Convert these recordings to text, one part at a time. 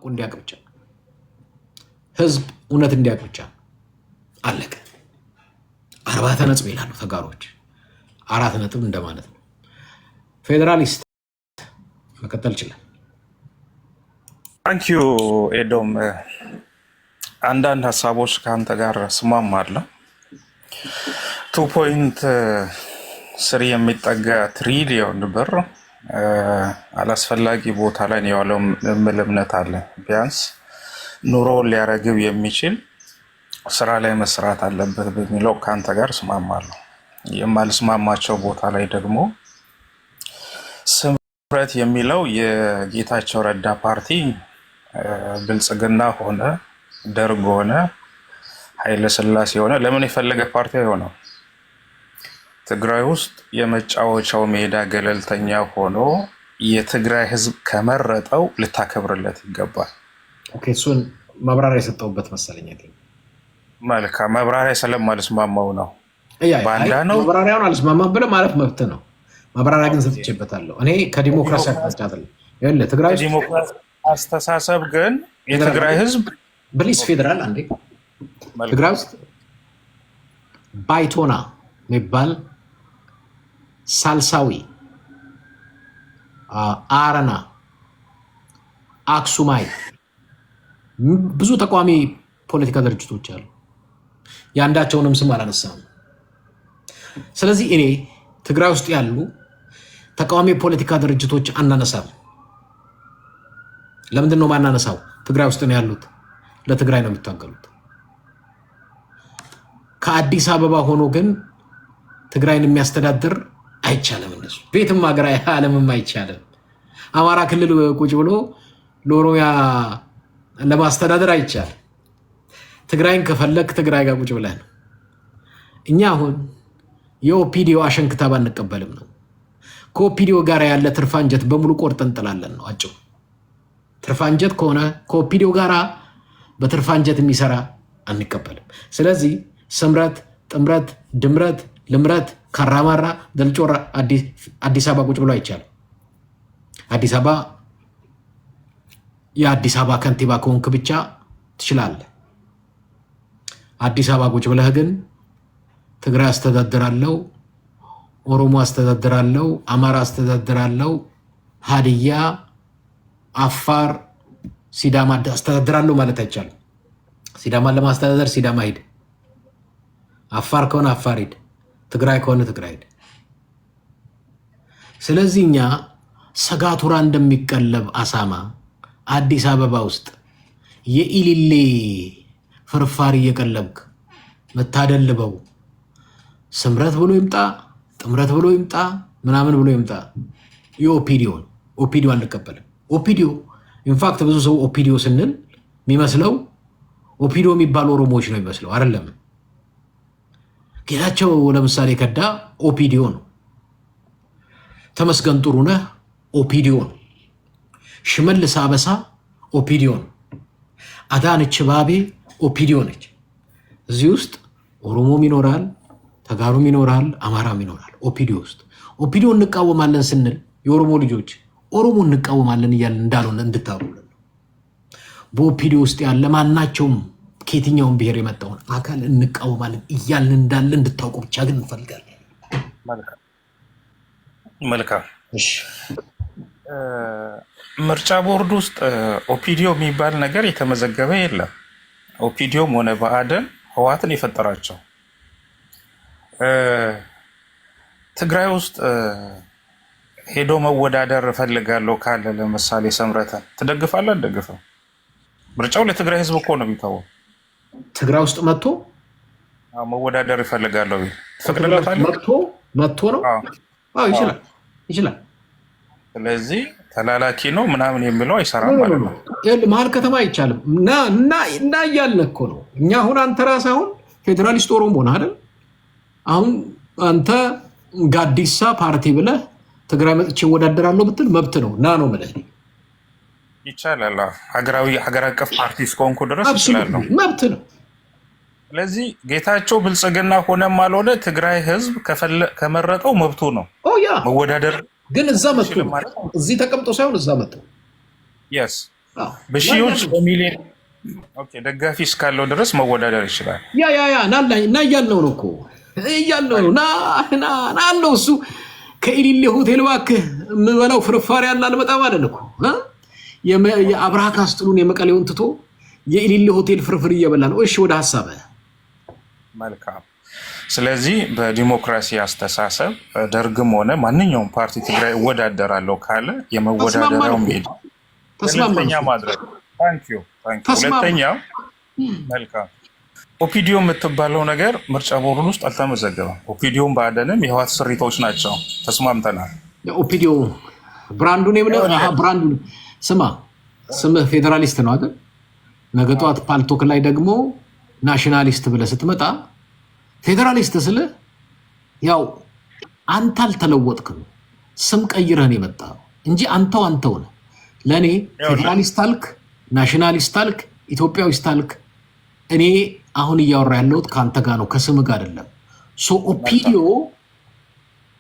እንዲያውቅ ብቻ ህዝብ እውነት እንዲያውቅ ብቻ አለቀ። 40 ነጥብ ይላሉ ተጋሮች 4 ነጥብ እንደማለት ነው። ፌዴራሊስት መቀጠል ይችላል። ታንኪዩ ኤዶም አንዳንድ ሀሳቦች ከአንተ ጋር ስማማለሁ። 2.3 የሚጠጋ ትሪሊዮን ብር አላስፈላጊ ቦታ ላይ የዋለው የሚል እምነት አለ። ቢያንስ ኑሮውን ሊያረግብ የሚችል ስራ ላይ መስራት አለበት በሚለው ከአንተ ጋር እስማማለሁ። የማልስማማቸው ቦታ ላይ ደግሞ ስምረት የሚለው የጌታቸው ረዳ ፓርቲ ብልጽግና ሆነ ደርግ ሆነ ኃይለ ሥላሴ ሆነ ለምን የፈለገ ፓርቲ አይሆነው? ትግራይ ውስጥ የመጫወቻው ሜዳ ገለልተኛ ሆኖ የትግራይ ህዝብ ከመረጠው ልታከብርለት ይገባል። ኦኬ፣ እሱን ማብራሪያ የሰጠውበት መሰለኝ። መልካም ማብራሪያ ስለማልስማማው ነው። ባንዳ ነው ማብራሪያውን አልስማማም ብለህ ማለት መብት ነው። ማብራሪያ ግን ሰጥቼበታለሁ። እኔ ከዲሞክራሲ አቅጣጫ አይደለም ትግራይ ዲሞክራሲ አስተሳሰብ ግን የትግራይ ህዝብ ብሊስ ፌደራል አንዴ ትግራይ ውስጥ ባይቶና የሚባል ሳልሳዊ አረና አክሱማይ ብዙ ተቋሚ ፖለቲካ ድርጅቶች አሉ። ያንዳቸውንም ስም አላነሳም። ስለዚህ እኔ ትግራይ ውስጥ ያሉ ተቋሚ ፖለቲካ ድርጅቶች አናነሳም። ለምንድን ነው ማናነሳው? ትግራይ ውስጥ ነው ያሉት፣ ለትግራይ ነው የሚታገሉት። ከአዲስ አበባ ሆኖ ግን ትግራይን የሚያስተዳድር አይቻልም። እነሱ ቤትም ሀገር ዓለምም አይቻልም። አማራ ክልል ቁጭ ብሎ ለኦሮሚያ ለማስተዳደር አይቻልም። ትግራይን ከፈለክ ትግራይ ጋር ቁጭ ብለህ ነው። እኛ አሁን የኦፒዲዮ አሸንክታብ አንቀበልም ነው። ከኦፒዲዮ ጋር ያለ ትርፋንጀት በሙሉ ቆርጠን እንጥላለን ነው አጭሩ። ትርፋንጀት ከሆነ ከኦፒዲዮ ጋር በትርፋንጀት የሚሰራ አንቀበልም። ስለዚህ ስምረት፣ ጥምረት፣ ድምረት፣ ልምረት፣ ካራማራ፣ ደልጮራ አዲስ አበባ ቁጭ ብሎ አይቻልም። አዲስ አበባ የአዲስ አበባ ከንቲባ ከሆንክ ብቻ ትችላለህ። አዲስ አበባ ቁጭ ብለህ ግን ትግራይ አስተዳድራለሁ፣ ኦሮሞ አስተዳድራለሁ፣ አማራ አስተዳድራለሁ፣ ሀዲያ፣ አፋር፣ ሲዳማ አስተዳድራለሁ ማለት አይቻልም። ሲዳማን ለማስተዳደር ሲዳማ ሂድ፣ አፋር ከሆነ አፋር ሂድ፣ ትግራይ ከሆነ ትግራይ ሂድ። ስለዚህ እኛ ሰጋቱራ እንደሚቀለብ አሳማ አዲስ አበባ ውስጥ የኢሊሌ ፍርፋሪ እየቀለብክ መታደልበው ስምረት ብሎ ይምጣ ጥምረት ብሎ ይምጣ ምናምን ብሎ ይምጣ ኦፒዲዮ አንቀበልም። ኦፒዲዮ ኢንፋክት ብዙ ሰው ኦፒዲዮ ስንል የሚመስለው ኦፒዲዮ የሚባሉ ኦሮሞዎች ነው የሚመስለው። አይደለም። ጌታቸው ለምሳሌ ከዳ ኦፒዲዮ ነው። ተመስገን ጥሩነህ ኦፒዲዮ ነው። ሽመልስ አበሳ ኦፒዲዮ ነው። አዳነች አቤቤ ኦፒዲዮ ነች። እዚህ ውስጥ ኦሮሞም ይኖራል፣ ተጋሩም ይኖራል፣ አማራም ይኖራል። ኦፒዲዮ ውስጥ ኦፒዲዮ እንቃወማለን ስንል የኦሮሞ ልጆች ኦሮሞ እንቃወማለን እያልን እንዳልሆነ እንድታውቁልን ነው። በኦፒዲዮ ውስጥ ያለ ማናቸውም ከየትኛውም ብሔር የመጣውን አካል እንቃወማለን እያልን እንዳለ እንድታውቁ ብቻ ግን እንፈልጋለን። መልካም። ምርጫ ቦርድ ውስጥ ኦፒዲዮ የሚባል ነገር የተመዘገበ የለም። ኦፒዲዮም ሆነ ብአዴን ህወሓትን የፈጠራቸው ትግራይ ውስጥ ሄዶ መወዳደር እፈልጋለሁ ካለ ለምሳሌ ሰምረትን ትደግፋለህ? አትደግፍም? ምርጫው ለትግራይ ህዝብ እኮ ነው የሚታወው። ትግራይ ውስጥ መጥቶ መወዳደር ይፈልጋለሁ ትፈቅድለታለህ? መጥቶ ነው ይችላል። ስለዚህ ተላላኪ ነው ምናምን የሚለው አይሰራም ማለት ነው። መሀል ከተማ አይቻልም እና እያልን እኮ ነው እኛ አሁን አንተ ራስህ አሁን ፌዴራሊስት ኦሮሞ ነህ አይደል? አሁን አንተ ጋዲሳ ፓርቲ ብለህ ትግራይ መጥቼ እወዳደራለሁ ብትል መብት ነው ነው የምልህ። ይቻላል። ሀገር አቀፍ ፓርቲ እስከሆንኩ ድረስ ይችላለሁ፣ መብት ነው። ስለዚህ ጌታቸው ብልጽግና ሆነም አልሆነ ትግራይ ህዝብ ከመረጠው መብቱ ነው መወዳደር። ግን እዛ መጥቶ እዚህ ተቀምጦ ሳይሆን እዛ መጥቶ በሺዎች በሚሊዮን ደጋፊ እስካለው ድረስ መወዳደር ይችላል። እና እያልነው ነው እኮ እያልነው ነው። ና አለው እሱ ከኢሊሌ ሆቴል እባክህ የምበላው ፍርፋሪ ያለ አልመጣም አለን እኮ የአብርሃ ካስትሉን የመቀሌውን ትቶ የኢሊሌ ሆቴል ፍርፍር እየበላ ነው። እሺ ወደ ሀሳብ መልካም። ስለዚህ በዲሞክራሲ አስተሳሰብ ደርግም ሆነ ማንኛውም ፓርቲ ትግራይ እወዳደራለሁ ካለ የመወዳደሪያው ሄድ ሁለተኛ ማድረግ ሁለተኛ መልካም ኦፒዲዮ የምትባለው ነገር ምርጫ ቦርድ ውስጥ አልተመዘገበም። ኦፒዲዮም ብአዴንም የህወሓት ስሪቶች ናቸው። ተስማምተናል። ኦፒዲዮ ብራንዱን የምለው ብራንዱን ስማ፣ ስምህ ፌዴራሊስት ነው አይደል? ነገ ጠዋት ፓልቶክ ላይ ደግሞ ናሽናሊስት ብለህ ስትመጣ ፌዴራሊስት ስልህ ያው አንተ አልተለወጥክም፣ ስም ቀይረህን የመጣ እንጂ አንተው ነህ። ለእኔ ፌዴራሊስት አልክ፣ ናሽናሊስት አልክ፣ ኢትዮጵያዊስት አልክ፣ እኔ አሁን እያወራ ያለሁት ከአንተ ጋር ነው፣ ከስም ጋር አይደለም። ኦፒዲዮ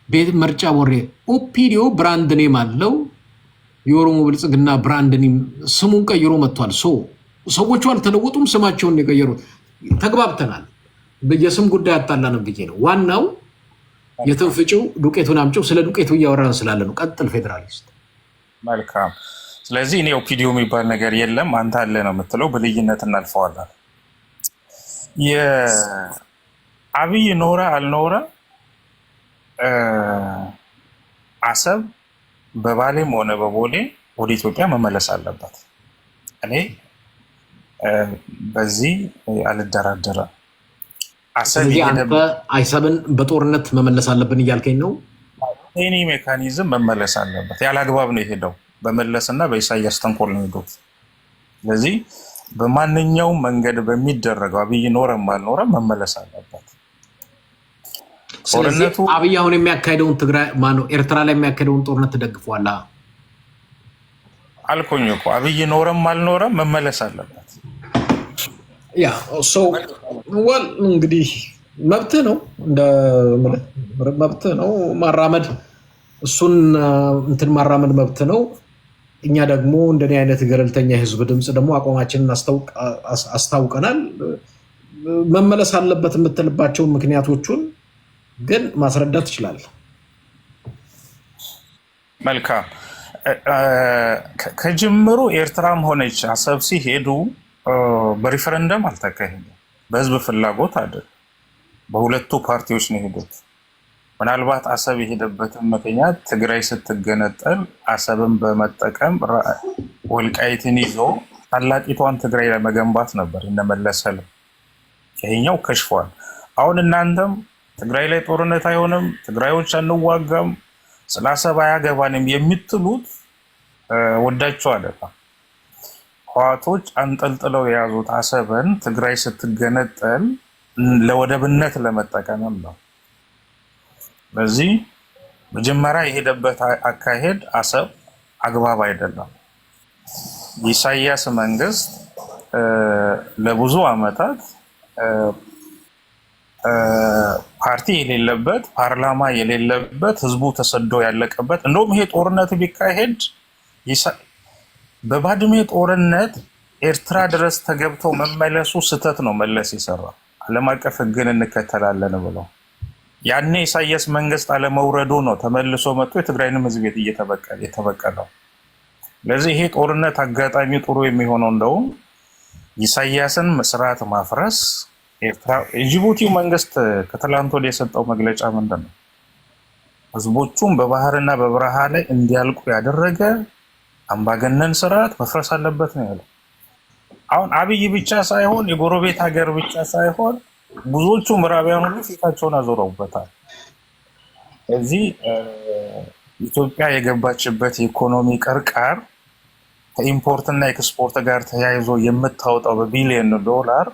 ቤት ምርጫ ቦሬ ኦፒዲዮ ብራንድ ኔም አለው። የኦሮሞ ብልጽግና ብራንድ ኔም ስሙን ቀይሮ መጥቷል። ሰዎቹ አልተለወጡም፣ ስማቸውን የቀየሩት። ተግባብተናል። የስም ጉዳይ አጣላንም ብዬ ነው። ዋናው የትንፍጭው ዱቄቱን አምጪው። ስለ ዱቄቱ እያወራን ስላለ ነው። ቀጥል ፌዴራሊስት። መልካም። ስለዚህ እኔ ኦፒዲዮ የሚባል ነገር የለም አንተ አለ ነው የምትለው። በልዩነት እናልፈዋለን። የአብይ ኖረ አልኖረ አሰብ በባሌም ሆነ በቦሌ ወደ ኢትዮጵያ መመለስ አለበት። እኔ በዚህ አልደራደረም። አሰብን በጦርነት መመለስ አለብን እያልከኝ ነው? ይሄ ሜካኒዝም መመለስ አለበት። ያለ አግባብ ነው የሄደው። በመለስና በኢሳያስ ተንኮል ነው የሄዱት። ስለዚህ በማንኛውም መንገድ በሚደረገው አብይ ኖረም አልኖረም መመለስ አለበት። ጦርነቱ አብይ አሁን የሚያካሄደውን ትግራይ ማነው ኤርትራ ላይ የሚያካሄደውን ጦርነት ትደግፈዋለህ አልኩኝ እኮ። አብይ ኖረም አልኖረም መመለስ አለበት። ያ ወል እንግዲህ መብትህ ነው፣ እንደ መብትህ ነው ማራመድ፣ እሱን እንትን ማራመድ መብትህ ነው። እኛ ደግሞ እንደኔ አይነት ገለልተኛ የህዝብ ድምፅ ደግሞ አቋማችንን አስታውቀናል። መመለስ አለበት የምትልባቸው ምክንያቶቹን ግን ማስረዳት ትችላለህ። መልካም። ከጅምሩ ኤርትራም ሆነች አሰብ ሲሄዱ በሪፈረንደም አልተካሄደም፣ በህዝብ ፍላጎት አይደል፣ በሁለቱ ፓርቲዎች ነው የሄዱት። ምናልባት አሰብ የሄደበትን ምክንያት ትግራይ ስትገነጠል አሰብን በመጠቀም ወልቃይትን ይዞ ታላቂቷን ትግራይ ለመገንባት ነበር እነመለሰል። ይሄኛው ከሽፏል። አሁን እናንተም ትግራይ ላይ ጦርነት አይሆንም፣ ትግራዮች አንዋጋም፣ ስለ አሰብ አያገባንም የምትሉት ወዳቸው አይደለም። ህወሓቶች አንጠልጥለው የያዙት አሰብን ትግራይ ስትገነጠል ለወደብነት ለመጠቀምም ነው። በዚህ መጀመሪያ የሄደበት አካሄድ አሰብ አግባብ አይደለም። የኢሳያስ መንግስት ለብዙ ዓመታት ፓርቲ የሌለበት ፓርላማ የሌለበት ህዝቡ ተሰዶ ያለቀበት፣ እንደውም ይሄ ጦርነት ቢካሄድ በባድሜ ጦርነት ኤርትራ ድረስ ተገብተው መመለሱ ስህተት ነው። መለስ ይሰራ ዓለም አቀፍ ህግን እንከተላለን ብለው ያኔ ኢሳያስ መንግስት አለመውረዱ ነው ተመልሶ መጥቶ የትግራይንም ህዝብ የተበቀለው። ለዚህ ይሄ ጦርነት አጋጣሚ ጥሩ የሚሆነው እንደውም ኢሳያስን ስርዓት ማፍረስ። ኤርትራ የጅቡቲው መንግስት ከትላንት ወዲያ የሰጠው መግለጫ ምንድን ነው? ህዝቦቹም በባህርና በበረሃ ላይ እንዲያልቁ ያደረገ አምባገነን ስርዓት መፍረስ አለበት ነው ያለው። አሁን አብይ ብቻ ሳይሆን የጎረቤት ሀገር ብቻ ሳይሆን ብዙዎቹ ምዕራባውያን ሁሉ ፊታቸውን አዞረውበታል። እዚህ ኢትዮጵያ የገባችበት የኢኮኖሚ ቅርቃር ከኢምፖርትና ኤክስፖርት ጋር ተያይዞ የምታወጣው በቢሊዮን ዶላር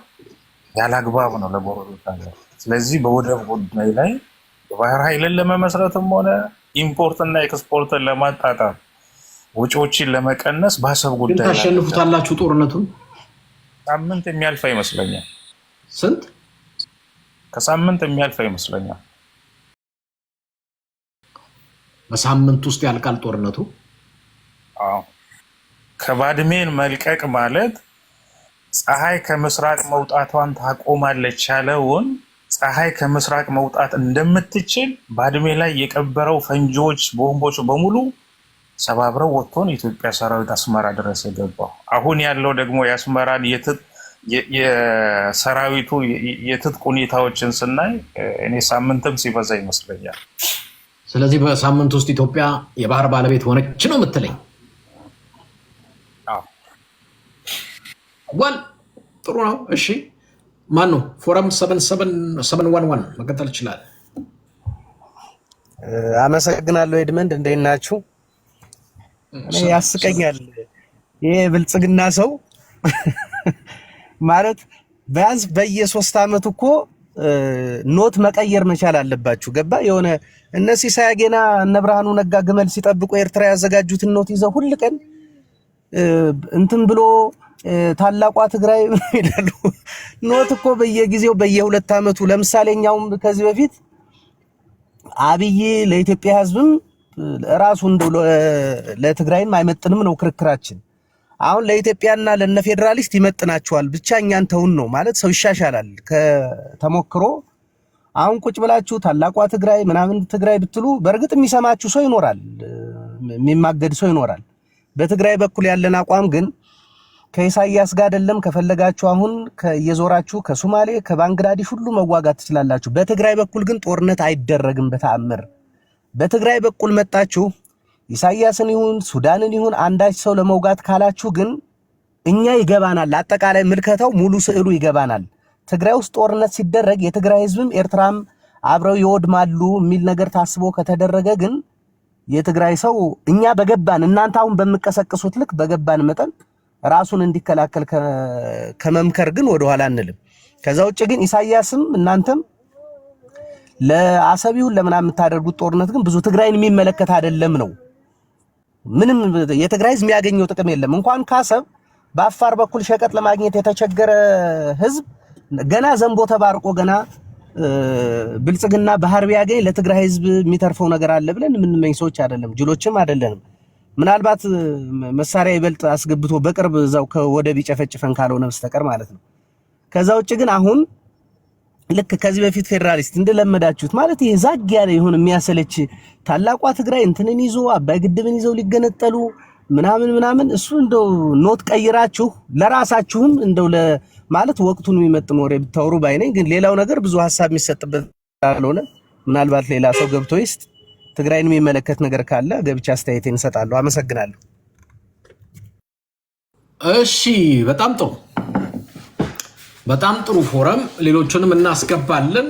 ያላግባብ ነው ለጎረቤት ሀገር። ስለዚህ በወደብ ጉዳይ ላይ የባህር ኃይልን ለመመስረትም ሆነ ኢምፖርትና ኤክስፖርትን ለማጣጣም ወጪዎችን ለመቀነስ በአሰብ ጉዳይ ታሸንፉታላችሁ። ጦርነቱን ሳምንት የሚያልፍ አይመስለኛል። ስንት? ከሳምንት የሚያልፍ አይመስለኛል። በሳምንት ውስጥ ያልቃል ጦርነቱ። ከባድሜን መልቀቅ ማለት ፀሐይ ከምስራቅ መውጣቷን ታቆማለች ያለውን ፀሐይ ከምስራቅ መውጣት እንደምትችል ባድሜ ላይ የቀበረው ፈንጂዎች፣ ቦምቦች በሙሉ ሰባብረው ወጥቶን የኢትዮጵያ ሰራዊት አስመራ ድረስ የገባው። አሁን ያለው ደግሞ የአስመራን የሰራዊቱ የትጥቅ ሁኔታዎችን ስናይ እኔ ሳምንትም ሲበዛ ይመስለኛል። ስለዚህ በሳምንት ውስጥ ኢትዮጵያ የባህር ባለቤት ሆነች ነው የምትለኝ? ወል ጥሩ ነው። እሺ ማን ነው? ፎረም 7711 መቀጠል ይችላል። አመሰግናለሁ ኤድመንድ፣ እንዴት ናችሁ? እኔ ያስቀኛል ይሄ ብልጽግና ሰው ማለት ቢያንስ በየ3 ዓመቱ እኮ ኖት መቀየር መቻል አለባችሁ። ገባ? የሆነ እነ ሲሳይ አጌና እነ ብርሃኑ ነጋ ግመል ሲጠብቁ ኤርትራ ያዘጋጁትን ኖት ይዘው ሁሉ ቀን እንትን ብሎ ታላቋ ትግራይ ይላሉ። ኖት እኮ በየጊዜው በየ2 ዓመቱ ለምሳሌ እኛውም ከዚህ በፊት አብይ ለኢትዮጵያ ሕዝብም ራሱ እንደው ለትግራይም አይመጥንም ነው ክርክራችን። አሁን ለኢትዮጵያና ለነ ፌደራሊስት ይመጥናቸዋል፣ ብቻ እኛን ተውን ነው ማለት። ሰው ይሻሻላል ከተሞክሮ። አሁን ቁጭ ብላችሁ ታላቋ ትግራይ ምናምን ትግራይ ብትሉ በእርግጥ የሚሰማችሁ ሰው ይኖራል፣ የሚማገድ ሰው ይኖራል። በትግራይ በኩል ያለን አቋም ግን ከኢሳያስ ጋር አይደለም። ከፈለጋችሁ አሁን እየዞራችሁ ከሶማሌ ከባንግላዴሽ ሁሉ መዋጋት ትችላላችሁ። በትግራይ በኩል ግን ጦርነት አይደረግም በተአምር። በትግራይ በኩል መጣችሁ ኢሳያስን ይሁን ሱዳንን ይሁን አንዳች ሰው ለመውጋት ካላችሁ ግን እኛ ይገባናል፣ አጠቃላይ ምልከታው ሙሉ ስዕሉ ይገባናል። ትግራይ ውስጥ ጦርነት ሲደረግ የትግራይ ህዝብም ኤርትራም አብረው ይወድማሉ የሚል ነገር ታስቦ ከተደረገ ግን የትግራይ ሰው እኛ በገባን እናንተ አሁን በመቀሰቅሱት ልክ በገባን መጠን ራሱን እንዲከላከል ከመምከር ግን ወደኋላ አንልም። ከዛ ውጭ ግን ኢሳያስም እናንተም ለአሰቢውን ለምናምን የምታደርጉት ጦርነት ግን ብዙ ትግራይን የሚመለከት አይደለም ነው። ምንም የትግራይ ህዝብ የሚያገኘው ጥቅም የለም። እንኳን ካሰብ በአፋር በኩል ሸቀጥ ለማግኘት የተቸገረ ህዝብ ገና ዘንቦ ተባርቆ ገና ብልጽግና ባህር ቢያገኝ ለትግራይ ህዝብ የሚተርፈው ነገር አለ ብለን የምንመኝ ሰዎች አይደለም፣ ጅሎችም አይደለንም። ምናልባት መሳሪያ ይበልጥ አስገብቶ በቅርብ እዛው ከወደብ ይጨፈጭፈን ካልሆነ በስተቀር ማለት ነው። ከዛ ውጭ ግን አሁን ልክ ከዚህ በፊት ፌደራሊስት እንደለመዳችሁት ማለት ይሄ ዛግ ያለ ይሁን የሚያሰለች ታላቋ ትግራይ እንትንን ይዞ አባይ ግድብን ይዘው ሊገነጠሉ ምናምን እሱ እንደው ኖት ቀይራችሁ ለራሳችሁም እንደው ማለት ወቅቱን የሚመጥን ወሬ ብታወሩ ባይነኝ። ግን ሌላው ነገር ብዙ ሐሳብ የሚሰጥበት ካልሆነ ምናልባት ሌላ ሰው ገብቶ ይስጥ ትግራይን የሚመለከት ነገር ካለ ገብቻ አስተያየቴን እሰጣለሁ። አመሰግናለሁ። እሺ በጣም ጥሩ ፎረም፣ ሌሎቹንም እናስገባለን።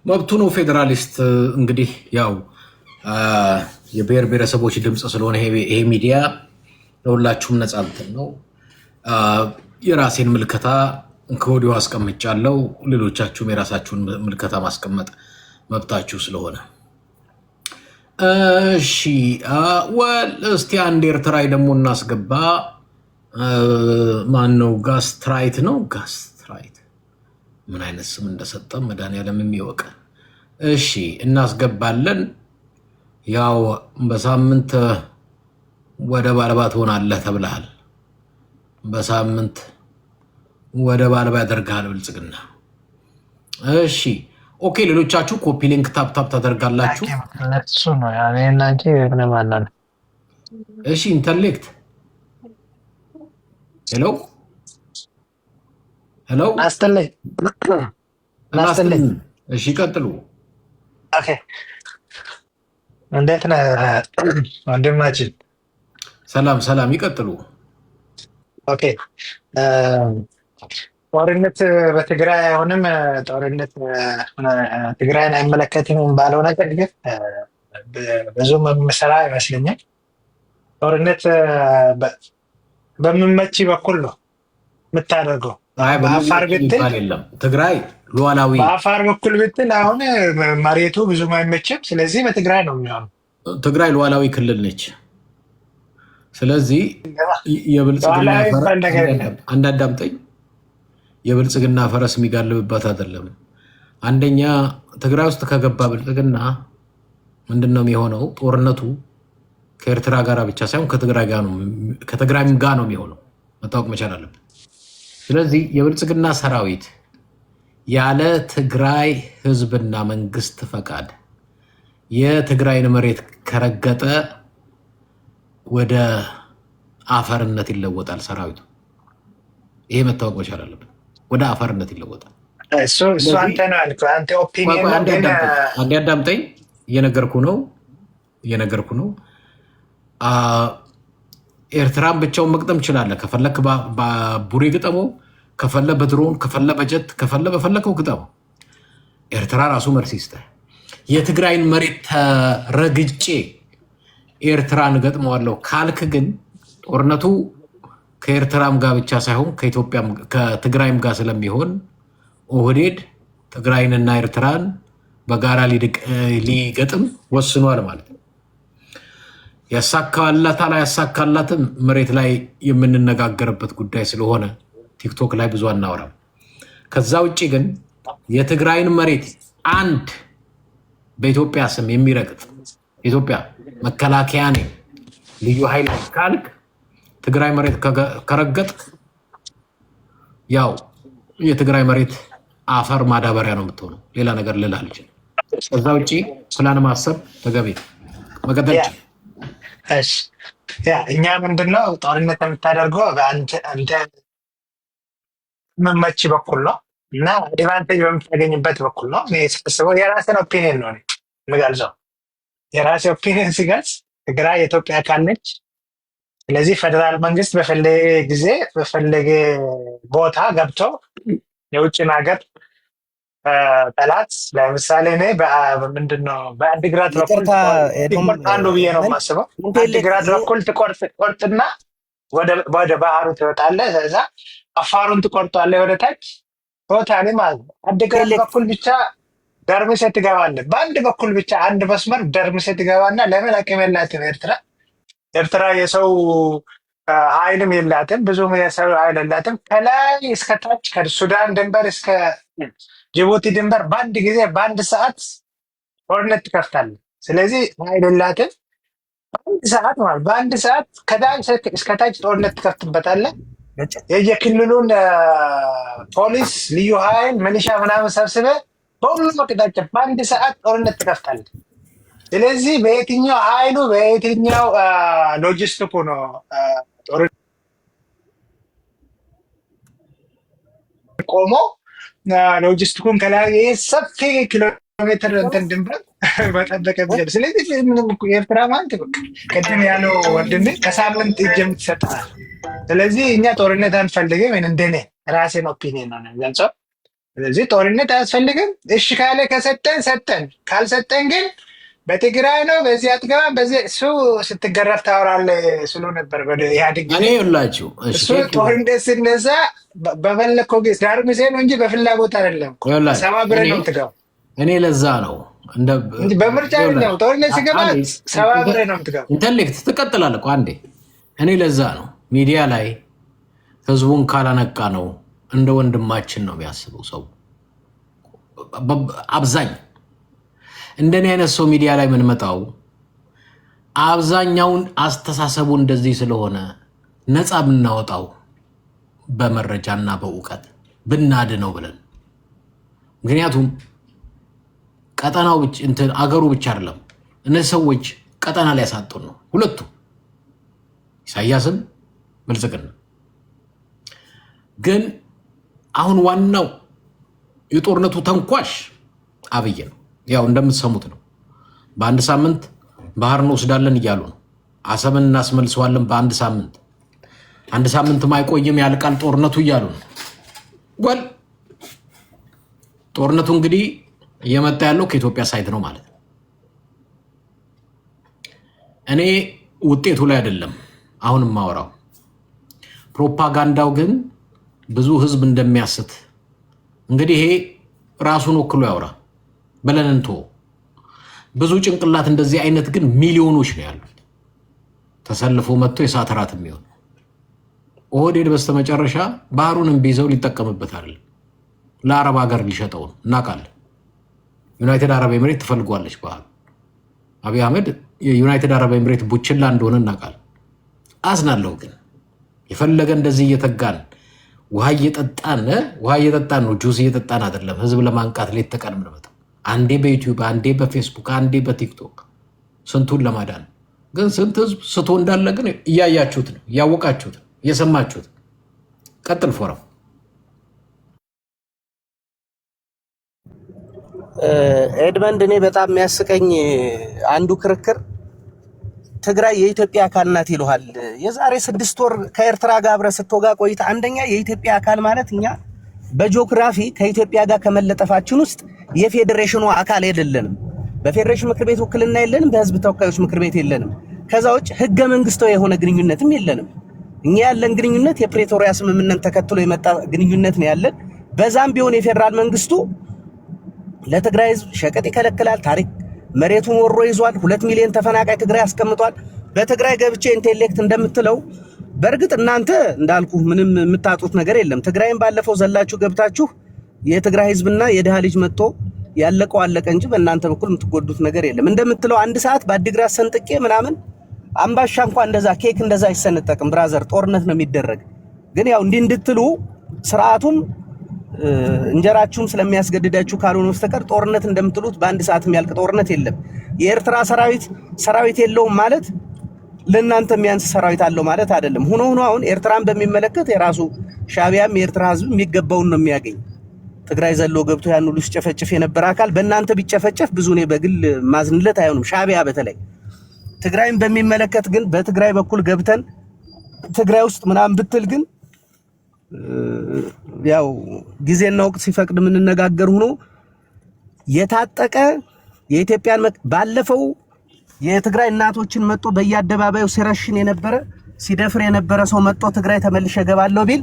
መብቱ ነው ፌዴራሊስት። እንግዲህ ያው የብሔር ብሔረሰቦች ድምፅ ስለሆነ ይሄ ሚዲያ ለሁላችሁም ነፃ እንትን ነው። የራሴን ምልከታ ከወዲሁ አስቀምጫለሁ። ሌሎቻችሁም የራሳችሁን ምልከታ ማስቀመጥ መብታችሁ ስለሆነ እሺ። እስቲ አንድ ኤርትራዊ ደግሞ እናስገባ። ማን ነው? ጋስትራይት ነው። ጋስትራይት ምን አይነት ስም እንደሰጠ መድኃኒዓለም የሚወቅ። እሺ እናስገባለን። ያው በሳምንት ወደብ አልባ ትሆናለህ ተብለሃል። በሳምንት ወደብ አልባ ያደርግሃል ብልጽግና። እሺ ኦኬ። ሌሎቻችሁ ኮፒ ሊንክ ታፕ ታደርጋላችሁ። እሱ ነው ያኔ እናንቺ ምንም አናለ። እሺ ኢንተሌክት ሄሎ አስተለይ። እሺ ቀጥሉ። ኦኬ እንዴት ነህ ወንድማችን? ሰላም ይቀጥሉ። ኦኬ ጦርነት በትግራይ አይሆንም፣ ጦርነት ትግራይን አይመለከትም ባለው ነገር ግን ብዙም የምሰራ ይመስለኛል። ጦርነት በምመቺ በኩል ነው የምታደርገው። በአፋር ብትል ትግራይ ሉዓላዊ፣ በአፋር በኩል ብትል አሁን መሬቱ ብዙም አይመችም። ስለዚህ በትግራይ ነው የሚሆነው። ትግራይ ሉዓላዊ ክልል ነች። ስለዚህ የብልጽግና አንዳዳምጠኝ የብልጽግና ፈረስ የሚጋልብበት አይደለም። አንደኛ ትግራይ ውስጥ ከገባ ብልጽግና ምንድነው የሚሆነው? ጦርነቱ ከኤርትራ ጋር ብቻ ሳይሆን ከትግራይም ጋር ነው የሚሆነው፣ መታወቅ መቻል አለበት። ስለዚህ የብልጽግና ሰራዊት ያለ ትግራይ ህዝብና መንግስት ፈቃድ የትግራይን መሬት ከረገጠ ወደ አፈርነት ይለወጣል ሰራዊቱ። ይሄ መታወቅ መቻል አለበት። ወደ አፈርነት ይለወጣል። እሱ አንተ ነው ያልከው፣ አንተ ኦፒኒየን ነው። አንዴ አዳምጠኝ፣ እየነገርኩ ነው። ኤርትራን ብቻውን መቅጠም ይችላል። ከፈለክ በቡሬ ግጠመው፣ ከፈለ በድሮን፣ ከፈለ በጀት፣ ከፈለ በፈለከው ግጠመው። ኤርትራ ራሱ መልስ ይስጥህ። የትግራይን መሬት ተረግጬ ኤርትራን ገጥመዋለሁ ካልክ ግን ጦርነቱ ከኤርትራም ጋር ብቻ ሳይሆን ከትግራይም ጋር ስለሚሆን ኦህዴድ ትግራይንና ኤርትራን በጋራ ሊገጥም ወስኗል ማለት ነው። ያሳካላታል አያሳካላትም መሬት ላይ የምንነጋገርበት ጉዳይ ስለሆነ ቲክቶክ ላይ ብዙ አናወራም። ከዛ ውጭ ግን የትግራይን መሬት አንድ በኢትዮጵያ ስም የሚረግጥ ኢትዮጵያ መከላከያ ነኝ ልዩ ኃይል ካልክ ትግራይ መሬት ከረገጥክ ያው የትግራይ መሬት አፈር ማዳበሪያ ነው የምትሆነው። ሌላ ነገር ልልህ አልችልም። ከዛ ውጭ ፕላን ማሰብ ተገቢ መቀጠል እኛ ምንድነው ጦርነት የምታደርገው በአንተ መመች በኩል ነው እና አድቫንቴጅ በምታገኝበት በኩል ነው። ሳስበው የራስን ኦፒኒየን ነው የምገልጸው። የራሴ ኦፒኒየን ሲገልጽ ትግራይ የኢትዮጵያ አካል ነች። ስለዚህ ፌደራል መንግስት በፈለገ ጊዜ በፈለገ ቦታ ገብቶ የውጭን ሀገር ጠላት ለምሳሌ እኔ ምንድነው በአዲግራት በኩል ትቆርጣሉ ብዬ ነው የማስበው። አዲግራት በኩል ትቆርጥና ወደ ባህሩ ትወጣለህ። ከዛ አፋሩን ትቆርጧለህ ወደ ታች ቶታሊ ማለት ነው። አዲግራት በኩል ብቻ ደርምሴ ትገባለህ። በአንድ በኩል ብቻ አንድ መስመር ደርምሴ ትገባና ለምን አቅም የላትም ኤርትራ የሰው ኃይልም የላትም፣ ብዙም የሰው ኃይል የላትም። ከላይ እስከታች ከሱዳን ድንበር እስከ ጅቡቲ ድንበር በአንድ ጊዜ በአንድ ሰዓት ጦርነት ትከፍታለህ። ስለዚህ ኃይል የላትም። በአንድ ሰዓት ከታች እስከታች ጦርነት ትከፍትበታለህ። የክልሉን ፖሊስ፣ ልዩ ኃይል፣ ሚሊሻ ምናምን ሰብስበህ በሁሉም አቅጣጫ በአንድ ሰዓት ጦርነት ትከፍታለህ። ስለዚህ በየትኛው ኃይሉ በየትኛው ሎጂስቲኩ ነው ጦርነት ቆሞ ሎጂስቲኩን ከላይ ሰፊ ኪሎ ሜትር እንትን ድንበር መጠበቅ የሚችል። ስለዚህ ምንም ኤርትራ ማለት ቅድም ያለው ወንድሜ ከሳምንት እጅ የምትሰጥናል። ስለዚህ እኛ ጦርነት አንፈልግም። እንደኔ ራሴን ኦፒኒየን ነው ገልጸው። ስለዚህ ጦርነት አያስፈልግም። እሺ ካለ ከሰጠን ሰጠን፣ ካልሰጠን ግን በትግራይ ነው በዚህ አትገባም በዚህ እሱ ስትገረፍ ታወራለህ ስሉ ነበር ኢህአዴግ። እኔ ይላችሁ እሱ ጦርነት ሲነሳ በፈለከው ጊዜ ዳርምሴ ነው እንጂ በፍላጎት አይደለም። ሰባ ብር ነው የምትገባው። እኔ ለዛ ነው እንጂ በምርጫ አይደለም። ጦርነት ሲገባ ሰባ ብር ነው የምትገባው። ኢንተሌክት ትቀጥላለህ እኮ አንዴ። እኔ ለዛ ነው ሚዲያ ላይ ህዝቡን ካላነቃ ነው እንደ ወንድማችን ነው የሚያስበው ሰው አብዛኛው። እንደኔ አይነት ሰው ሚዲያ ላይ የምንመጣው አብዛኛውን አስተሳሰቡ እንደዚህ ስለሆነ ነፃ ብናወጣው በመረጃና በእውቀት ብናድነው ብለን። ምክንያቱም ቀጠናው እንትን አገሩ ብቻ አይደለም፣ እነዚህ ሰዎች ቀጠና ላይ ያሳጡን ነው ሁለቱ፣ ኢሳያስም ብልጽግና። ግን አሁን ዋናው የጦርነቱ ተንኳሽ አብይ ነው። ያው እንደምትሰሙት ነው። በአንድ ሳምንት ባህር እንወስዳለን እያሉ ነው። አሰብን እናስመልሰዋለን በአንድ ሳምንት፣ አንድ ሳምንት ማይቆይም ያልቃል ጦርነቱ እያሉ ነው። ወል ጦርነቱ እንግዲህ እየመጣ ያለው ከኢትዮጵያ ሳይት ነው ማለት ነው። እኔ ውጤቱ ላይ አይደለም አሁንም ማወራው፣ ፕሮፓጋንዳው ግን ብዙ ህዝብ እንደሚያስት እንግዲህ ይሄ ራሱን ወክሎ ያወራ በለንንቶ ብዙ ጭንቅላት እንደዚህ አይነት ግን ሚሊዮኖች ነው ያሉት ተሰልፎ መጥቶ የሳት ራት የሚሆን ኦህዴድ በስተመጨረሻ ባህሩንም ቢይዘው ሊጠቀምበት አይደለም፣ ለአረብ ሀገር ሊሸጠው እናውቃለን። ዩናይትድ አረብ ኤምሬት ትፈልጓለች ባህሩ። አብይ አህመድ የዩናይትድ አረብ ኤምሬት ቡችላ እንደሆነ እናውቃለን። አዝናለሁ ግን የፈለገ እንደዚህ እየተጋን ውሃ እየጠጣን ነው፣ ጁስ እየጠጣን አይደለም። ህዝብ ለማንቃት ሌት ተቀን ምንመጣው አንዴ በዩቲዩብ አንዴ በፌስቡክ አንዴ በቲክቶክ ስንቱን ለማዳን ግን ስንት ህዝብ ስቶ እንዳለ ግን እያያችሁት ነው፣ እያወቃችሁት ነው፣ እየሰማችሁት። ቀጥል ፎረም ኤድመንድ። እኔ በጣም የሚያስቀኝ አንዱ ክርክር ትግራይ የኢትዮጵያ አካል ናት ይሉሃል። የዛሬ 6 ወር ከኤርትራ ጋር አብረህ ስትወጋ ቆይታ አንደኛ የኢትዮጵያ አካል ማለት እኛ በጂኦግራፊ ከኢትዮጵያ ጋር ከመለጠፋችን ውስጥ የፌዴሬሽኑ አካል አይደለንም። በፌዴሬሽን ምክር ቤት ውክልና የለንም፣ በህዝብ ተወካዮች ምክር ቤት የለንም። ከዛ ውጭ ህገ መንግስታዊ የሆነ ግንኙነትም የለንም። እኛ ያለን ግንኙነት የፕሬቶሪያ ስምምነት ተከትሎ የመጣ ግንኙነት ነው ያለን። በዛም ቢሆን የፌዴራል መንግስቱ ለትግራይ ህዝብ ሸቀጥ ይከለክላል። ታሪክ መሬቱን ወሮ ይዟል። 2 ሚሊዮን ተፈናቃይ ትግራይ አስቀምጧል። በትግራይ ገብቼ ኢንቴሌክት እንደምትለው በእርግጥ እናንተ እንዳልኩ ምንም የምታጡት ነገር የለም። ትግራይን ባለፈው ዘላችሁ ገብታችሁ የትግራይ ህዝብና የድሃ ልጅ መጥቶ ያለቀው አለቀ እንጂ በእናንተ በኩል የምትጎዱት ነገር የለም። እንደምትለው 1 ሰዓት በአዲግራት ሰንጥቄ ምናምን አምባሻ እንኳን እንደዛ ኬክ እንደዛ አይሰነጠቅም። ብራዘር ጦርነት ነው የሚደረግ። ግን ያው እንዲህ እንድትሉ ስርዓቱም እንጀራችሁም ስለሚያስገድዳችሁ ካልሆነ በስተቀር ጦርነት እንደምትሉት በ1 ሰዓት የሚያልቅ ጦርነት የለም። የኤርትራ ሰራዊት የለውም ማለት ለእናንተ የሚያንስ ሰራዊት አለው ማለት አይደለም። ሆኖ አሁን ኤርትራን በሚመለከት የራሱ ሻቢያም የኤርትራ ህዝብ የሚገባውን ነው የሚያገኝ። ትግራይ ዘሎ ገብቶ ያን ሁሉ ሲጨፈጭፍ የነበረ አካል በእናንተ ቢጨፈጨፍ ብዙ ነው በግል ማዝንለት አይሆንም። ሻቢያ በተለይ ትግራይን በሚመለከት ግን በትግራይ በኩል ገብተን ትግራይ ውስጥ ምናምን ብትል ግን ያው ጊዜና ወቅት ሲፈቅድ የምንነጋገር ሆኖ የታጠቀ የኢትዮጵያን ባለፈው የትግራይ እናቶችን መጥቶ በየአደባባዩ ሲረሽን የነበረ ሲደፍር የነበረ ሰው መጥቶ ትግራይ ተመልሼ እገባለሁ ቢል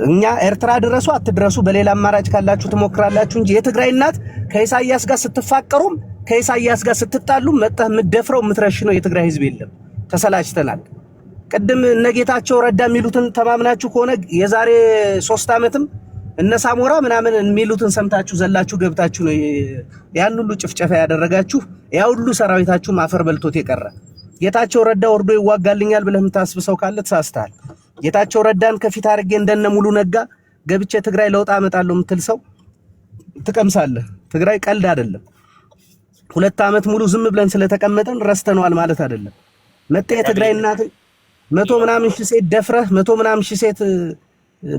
እኛ ኤርትራ ድረሱ አትድረሱ በሌላ አማራጭ ካላችሁ ትሞክራላችሁ እንጂ የትግራይ እናት ከኢሳያስ ጋር ስትፋቀሩም ከኢሳያስ ጋር ስትጣሉም መጥተህ የምትደፍረው የምትረሽነው የትግራይ ህዝብ የለም። ተሰላችተናል። ቅድም እነጌታቸው ረዳ የሚሉትን ተማምናችሁ ከሆነ የዛሬ 3 ዓመትም እነ ሳሞራ ምናምን የሚሉትን ሰምታችሁ ዘላችሁ ገብታችሁ ነው ያን ሁሉ ጭፍጨፋ ያደረጋችሁ። ያ ሁሉ ሰራዊታችሁ ማፈር በልቶት የቀረ። ጌታቸው ረዳ ወርዶ ይዋጋልኛል ብለህ የምታስብ ሰው ካለ ተሳስተሃል። ጌታቸው ረዳን ከፊት አድርጌ እንደነ ሙሉ ነጋ ገብቼ ትግራይ ለውጥ አመጣለሁ የምትል ሰው ትቀምሳለህ። ትግራይ ቀልድ አይደለም። 2 ዓመት ሙሉ ዝም ብለን ስለተቀመጠን ረስተነዋል ማለት አይደለም። መጣ የትግራይ እናት 100 ምናምን ሺህ ሴት ደፍረህ 100 ምናምን ሺህ ሴት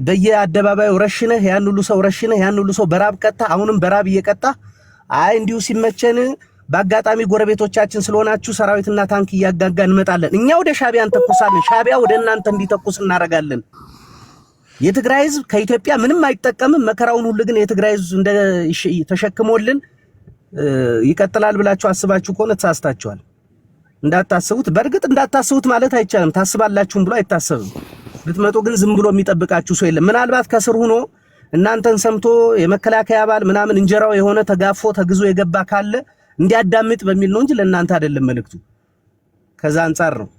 በየአደባባዩ ረሽነህ ያን ሁሉ ሰው ረሽነህ ያን ሁሉ ሰው በራብ ቀጣ። አሁንም በራብ እየቀጣ አይ እንዲሁ ሲመቸን በአጋጣሚ ጎረቤቶቻችን ስለሆናችሁ ሰራዊትና ታንክ እያጋጋ እንመጣለን። እኛ ወደ ሻቢያ እንተኩሳለን፣ ሻቢያ ወደ እናንተ እንዲተኩስ እናደርጋለን። የትግራይ ህዝብ ከኢትዮጵያ ምንም አይጠቀምም። መከራውን ሁሉ ግን የትግራይ ህዝብ እንደ ተሸክሞልን ይቀጥላል ብላችሁ አስባችሁ ከሆነ ተሳስታችኋል። እንዳታስቡት። በእርግጥ እንዳታስቡት ማለት አይቻልም። ታስባላችሁም ብሎ አይታሰብም። ብትመጡ ግን ዝም ብሎ የሚጠብቃችሁ ሰው የለም። ምናልባት ከስር ሆኖ እናንተን ሰምቶ የመከላከያ አባል ምናምን እንጀራው የሆነ ተጋፎ ተግዞ የገባ ካለ እንዲያዳምጥ በሚል ነው እንጂ ለእናንተ አይደለም መልእክቱ። ከዛ አንፃር ነው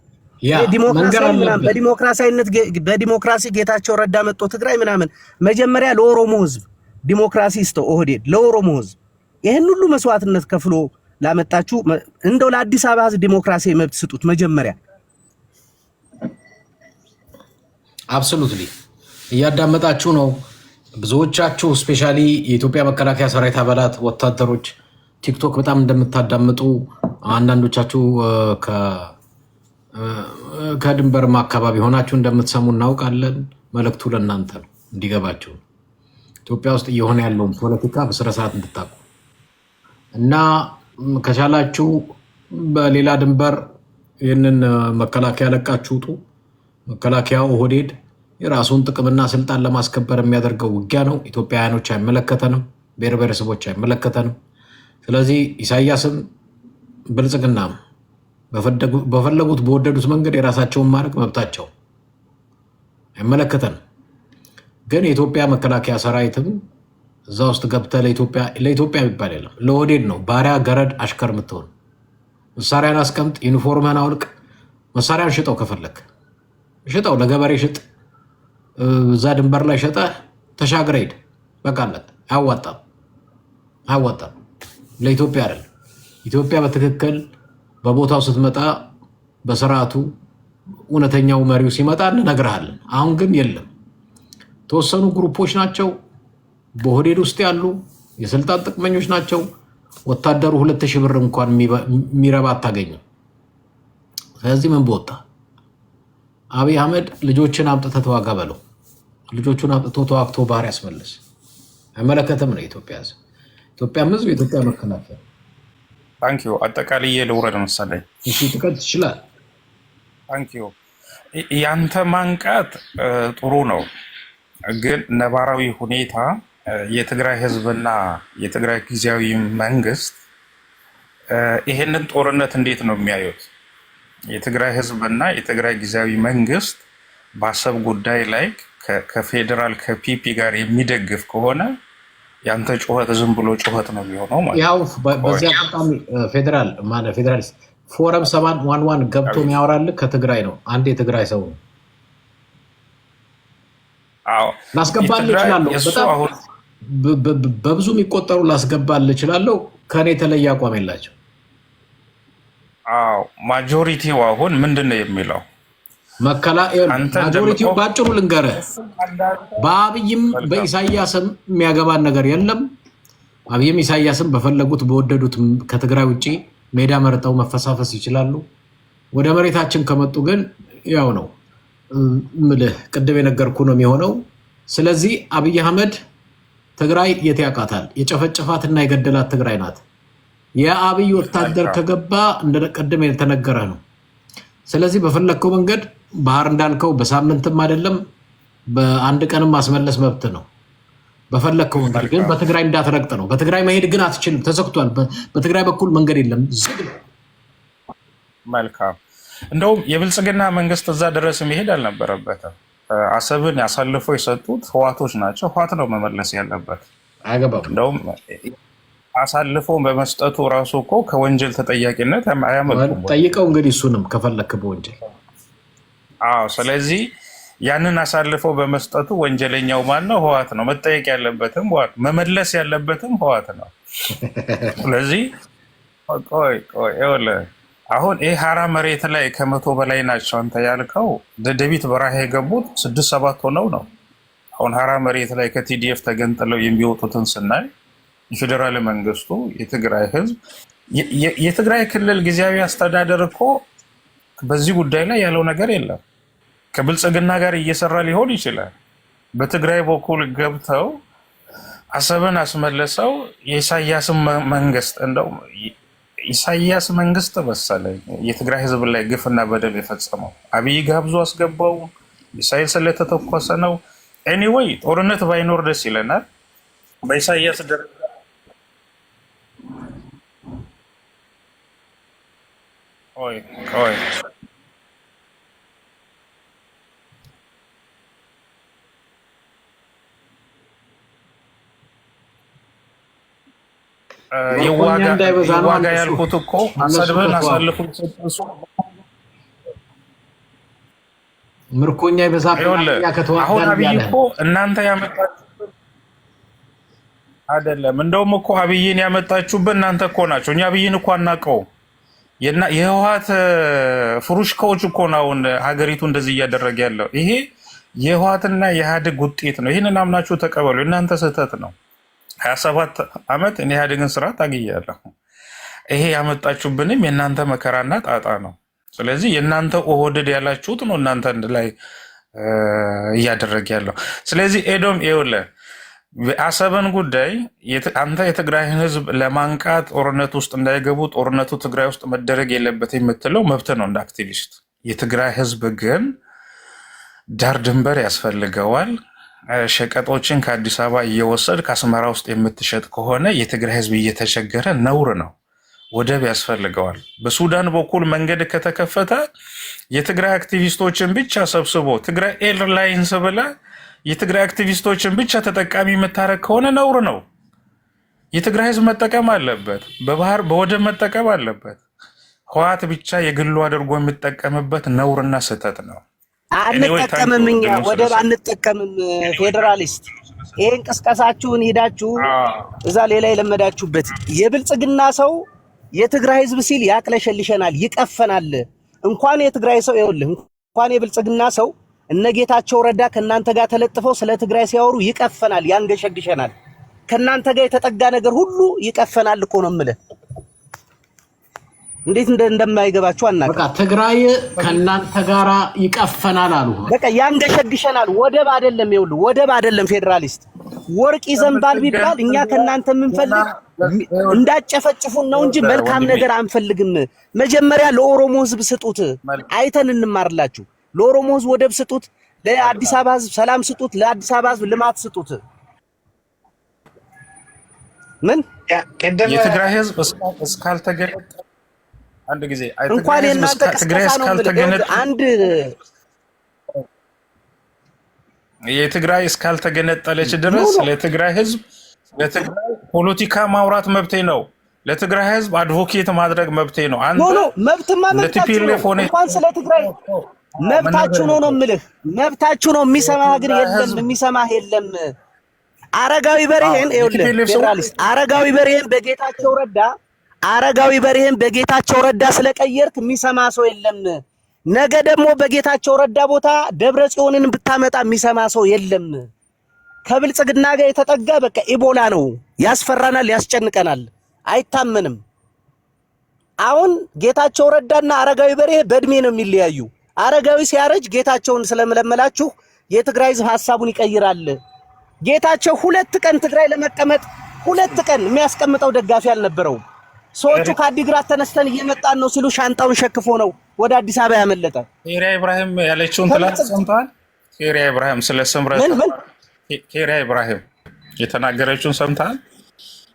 በዲሞክራሲ ጌታቸው ረዳ መጥቶ ትግራይ ምናምን መጀመሪያ ለኦሮሞ ህዝብ ዲሞክራሲ ይስተው ኦህዴድ ለኦሮሞ ህዝብ ይሄን ሁሉ መስዋዕትነት ከፍሎ ላመጣችሁ እንደው ለአዲስ አበባ ህዝብ ዲሞክራሲ መብት ስጡት መጀመሪያ። አብሶሉትሊ እያዳመጣችሁ ነው። ብዙዎቻችሁ ስፔሻሊ የኢትዮጵያ መከላከያ ሰራዊት አባላት ወታደሮች ቲክቶክ በጣም እንደምታዳምጡ አንዳንዶቻችሁ ከድንበርም አካባቢ ሆናችሁ እንደምትሰሙ እናውቃለን። መልእክቱ ለእናንተ ነው እንዲገባችሁ። ኢትዮጵያ ውስጥ እየሆነ ያለውን ፖለቲካ በስነ ስርዓት እንድታውቁ እና ከቻላችሁ በሌላ ድንበር ይህንን መከላከያ ለቃችሁ ውጡ። መከላከያው ኦህዴድ የራሱን ጥቅምና ስልጣን ለማስከበር የሚያደርገው ውጊያ ነው። ኢትዮጵያውያኖች አይመለከተንም፣ ብሔር ብሔረሰቦች አይመለከተንም። ስለዚህ ኢሳያስም ብልጽግናም በፈለጉት በወደዱት መንገድ የራሳቸውን ማድረግ መብታቸው አይመለከተንም። ግን የኢትዮጵያ መከላከያ ሰራዊትም እዛ ውስጥ ገብተህ ለኢትዮጵያ የሚባል የለም። ለኦህዴድ ነው ባሪያ ገረድ አሽከር የምትሆን። መሳሪያን አስቀምጥ፣ ዩኒፎርምህን አውልቅ፣ መሳሪያን ሽጠው ከፈለክ ሽጠው፣ ለገበሬ ሽጥ። እዛ ድንበር ላይ ሸጠህ ተሻግረህ ሂድ። በቃለት። አያዋጣም። ለኢትዮጵያ አይደለም። ኢትዮጵያ በትክክል በቦታው ስትመጣ በስርዓቱ እውነተኛው መሪው ሲመጣ እንነግርሃለን። አሁን ግን የለም። ተወሰኑ ግሩፖች ናቸው በሆዴድ ውስጥ ያሉ የስልጣን ጥቅመኞች ናቸው። ወታደሩ 2000 ብር እንኳን የሚረባ አታገኝም። ስለዚህ ምን በወጣ አብይ አህመድ ልጆችን አምጥተህ ተዋጋ በለው። ልጆቹን አምጥቶ ተዋግቶ ባህር ያስመልስ። አይመለከትም ነው ኢትዮጵያ ህዝብ፣ ኢትዮጵያ ህዝብ፣ የኢትዮጵያ መከላከያ። ታንኪዩ አጠቃላይ ልውረድ መሰለኝ። እሺ ትቀጥ ይችላል። ታንኪዩ ያንተ ማንቃት ጥሩ ነው፣ ግን ነባራዊ ሁኔታ የትግራይ ህዝብና የትግራይ ጊዜያዊ መንግስት ይሄንን ጦርነት እንዴት ነው የሚያዩት? የትግራይ ህዝብና የትግራይ ጊዜያዊ መንግስት በአሰብ ጉዳይ ላይ ከፌዴራል ከፒፒ ጋር የሚደግፍ ከሆነ ያንተ ጩኸት ዝም ብሎ ጩኸት ነው የሚሆነው ማለት ነው። ያው በዚያ በጣም ፌዴራል ማለት ፌዴራሊስት ፎረም 711 ገብቶ የሚያወራልህ ከትግራይ ነው። አንድ የትግራይ ሰው ነው። አዎ ላስገባልህ እችላለሁ። በጣም በብዙ የሚቆጠሩ ላስገባልህ እችላለሁ። ከኔ የተለየ አቋም የላቸው። አዎ ማጆሪቲው አሁን ምንድን ነው የሚለው? ማጆሪቲው ባጭሩ ልንገርህ፣ በአብይም በኢሳያስም የሚያገባን ነገር የለም። አብይም ኢሳያስም በፈለጉት በወደዱት ከትግራይ ውጭ ሜዳ መርጠው መፈሳፈስ ይችላሉ። ወደ መሬታችን ከመጡ ግን ያው ነው ምልህ ቅድም የነገርኩ ነው የሚሆነው። ስለዚህ አብይ አህመድ ትግራይ የት ያውቃታል? የጨፈጨፋትና የገደላት ትግራይ ናት። የአብይ ወታደር ከገባ እንደቀደም የተነገረ ነው። ስለዚህ በፈለግከው መንገድ ባህር እንዳልከው በሳምንትም አይደለም በአንድ ቀንም ማስመለስ መብት ነው። በፈለግከው መንገድ ግን በትግራይ እንዳትረግጥ ነው። በትግራይ መሄድ ግን አትችልም፣ ተዘግቷል። በትግራይ በኩል መንገድ የለም፣ ዝግ ነው። መልካም። እንደውም የብልጽግና መንግስት እዛ ድረስ መሄድ አልነበረበትም። አሰብን ያሳልፈው የሰጡት ህዋቶች ናቸው። ህዋት ነው መመለስ ያለበት። አያገባም። እንደውም አሳልፎ በመስጠቱ ራሱ እኮ ከወንጀል ተጠያቂነት አያመልጡም። ጠይቀው እንግዲህ እሱንም ከፈለክ በወንጀል። አዎ፣ ስለዚህ ያንን አሳልፎ በመስጠቱ ወንጀለኛው ማን ነው? ህዋት ነው። መጠየቅ ያለበትም ህዋት፣ መመለስ ያለበትም ህዋት ነው። ስለዚህ አሁን ይህ ሀራ መሬት ላይ ከ100 በላይ ናቸው አንተ ያልከው ደደቢት በረሃ የገቡት 6-7 ሆነው ነው። አሁን ሀራ መሬት ላይ ከቲዲኤፍ ተገንጥለው የሚወጡትን ስናይ የፌዴራል መንግስቱ የትግራይ ህዝብ የትግራይ ክልል ጊዜያዊ አስተዳደር እኮ በዚህ ጉዳይ ላይ ያለው ነገር የለም። ከብልጽግና ጋር እየሰራ ሊሆን ይችላል። በትግራይ በኩል ገብተው አሰብን አስመለሰው የኢሳያስን መንግስት እንደው ኢሳያስ መንግስት መሰለኝ የትግራይ ህዝብ ላይ ግፍና በደል የፈጸመው አብይ ጋብዞ አስገባው። ሚሳኤል ስለተተኮሰ ነው። ኤኒዌይ ጦርነት ባይኖር ደስ ይለናል። በኢሳያስ ደረጃ የዋጋ ያልኩት እኮ አሰብን አሳልፎ ሰጥቶ ምርኮኛ ይበዛ። አሁን አብይ እኮ እናንተ ያመጣችሁበት አይደለም። እንደውም እኮ አብይን ያመጣችሁበት እናንተ እኮ ናቸው። እኛ አብይን እኮ አናውቀውም። የህወሓት ፍሩሽካዎች እኮ ነው አሁን ሀገሪቱ እንደዚህ እያደረገ ያለው። ይሄ የህወሓትና የኢህአዴግ ውጤት ነው። ይህንን አምናችሁ ተቀበሉ። እናንተ ስህተት ነው። 27 ዓመት እኔ ኢህአዴግን ስርዓት አግያለሁ። ይሄ ያመጣችሁብንም የእናንተ መከራና ጣጣ ነው። ስለዚህ የእናንተ ኦህዴድ ያላችሁት ነው እናንተ አንድ ላይ እያደረገ ያለው። ስለዚህ ኤዶም ይኸውልህ አሰብን ጉዳይ አንተ የትግራይን ህዝብ ለማንቃት ጦርነት ውስጥ እንዳይገቡ ጦርነቱ ትግራይ ውስጥ መደረግ የለበት የምትለው መብት ነው እንደ አክቲቪስት። የትግራይ ህዝብ ግን ዳር ድንበር ያስፈልገዋል። ሸቀጦችን ከአዲስ አበባ እየወሰድ ከአስመራ ውስጥ የምትሸጥ ከሆነ የትግራይ ህዝብ እየተቸገረ ነውር ነው። ወደብ ያስፈልገዋል። በሱዳን በኩል መንገድ ከተከፈተ የትግራይ አክቲቪስቶችን ብቻ ሰብስቦ ትግራይ ኤርላይንስ ብለ የትግራይ አክቲቪስቶችን ብቻ ተጠቃሚ የምታረግ ከሆነ ነውር ነው። የትግራይ ህዝብ መጠቀም አለበት። በባህር በወደብ መጠቀም አለበት። ህወሓት ብቻ የግሉ አድርጎ የሚጠቀምበት ነውርና ስህተት ነው። አንጠቀምም፣ እኛ ወደብ አንጠቀምም። ፌዴራሊስት ይሄን ቅስቀሳችሁን ሄዳችሁ እዛ ሌላ የለመዳችሁበት የብልጽግና ሰው የትግራይ ህዝብ ሲል ያቅለሸልሸናል፣ ይቀፈናል። እንኳን የትግራይ ሰው ይኸውልህ፣ እንኳን የብልጽግና ሰው እነ ጌታቸው ረዳ ከናንተ ጋር ተለጥፈው ስለ ትግራይ ሲያወሩ ይቀፈናል፣ ያንገሸግሸናል። ከናንተ ጋር የተጠጋ ነገር ሁሉ ይቀፈናል እኮ ነው የምልህ። እንዴት እንደማይገባችሁ አናውቅም። በቃ ትግራይ ከናንተ ጋራ ይቀፈናል አሉ። በቃ ያንገሸግሸናል። ወደብ አይደለም፣ ይኸውልህ ወደብ አይደለም ፌዴራሊስት ወርቅ ይዘንባል ቢባል እኛ ከናንተ የምንፈልግ እንዳጨፈጭፉን ነው እንጂ መልካም ነገር አንፈልግም። መጀመሪያ ለኦሮሞ ህዝብ ስጡት፣ አይተን እንማርላችሁ። ለኦሮሞ ህዝብ ወደብ ስጡት፣ ለአዲስ አበባ ህዝብ ሰላም ስጡት፣ ለአዲስ አበባ ህዝብ ልማት ስጡት። ምን የትግራይ ህዝብ እስካልተገለጠ አንድ ጊዜ እንኳን የእናንተ ቅስቀሳ ነው አንድ የትግራይ እስካልተገነጠለች ድረስ ለትግራይ ህዝብ ለትግራይ ፖለቲካ ማውራት መብቴ ነው። ለትግራይ ህዝብ አድቮኬት ማድረግ መብቴ ነው። አንተ መብትማ መብታችሁ ነው። እንኳን ስለ ትግራይ መብታችሁ ነው የምልህ፣ መብታችሁ ነው። የሚሰማህ ግን የለም፣ የሚሰማህ የለም። አረጋዊ በርሄን ይኸውልህ ፌዴራሊስት አረጋዊ በርሄን በጌታቸው ረዳ ስለቀየርክ የሚሰማ ሰው የለም። ነገ ደግሞ በጌታቸው ረዳ ቦታ ደብረ ጽዮንን ብታመጣ የሚሰማ ሰው የለም። ከብልጽግና ጋር የተጠጋ በቃ ኢቦላ ነው። ያስፈራናል፣ ያስጨንቀናል፣ አይታመንም። አሁን ጌታቸው ረዳና አረጋዊ በርሄ በእድሜ ነው የሚለያዩ። አረጋዊ ሲያረጅ ጌታቸውን ስለመለመላችሁ የትግራይ ህዝብ ሐሳቡን ይቀይራል። ጌታቸው 2 ቀን ትግራይ ለመቀመጥ 2 ቀን የሚያስቀምጠው ደጋፊ አልነበረውም። ሰዎቹ ከአዲግራት ተነስተን እየመጣን ነው ሲሉ ሻንጣውን ሸክፎ ነው ወደ አዲስ አበባ ያመለጠ። ኬሪያ ኢብራሂም ያለችውን ትላንት ሰምተዋል? ኬሪያ ኢብራሂም ስለ ስምረት ኬሪያ ኢብራሂም የተናገረችውን ሰምተዋል?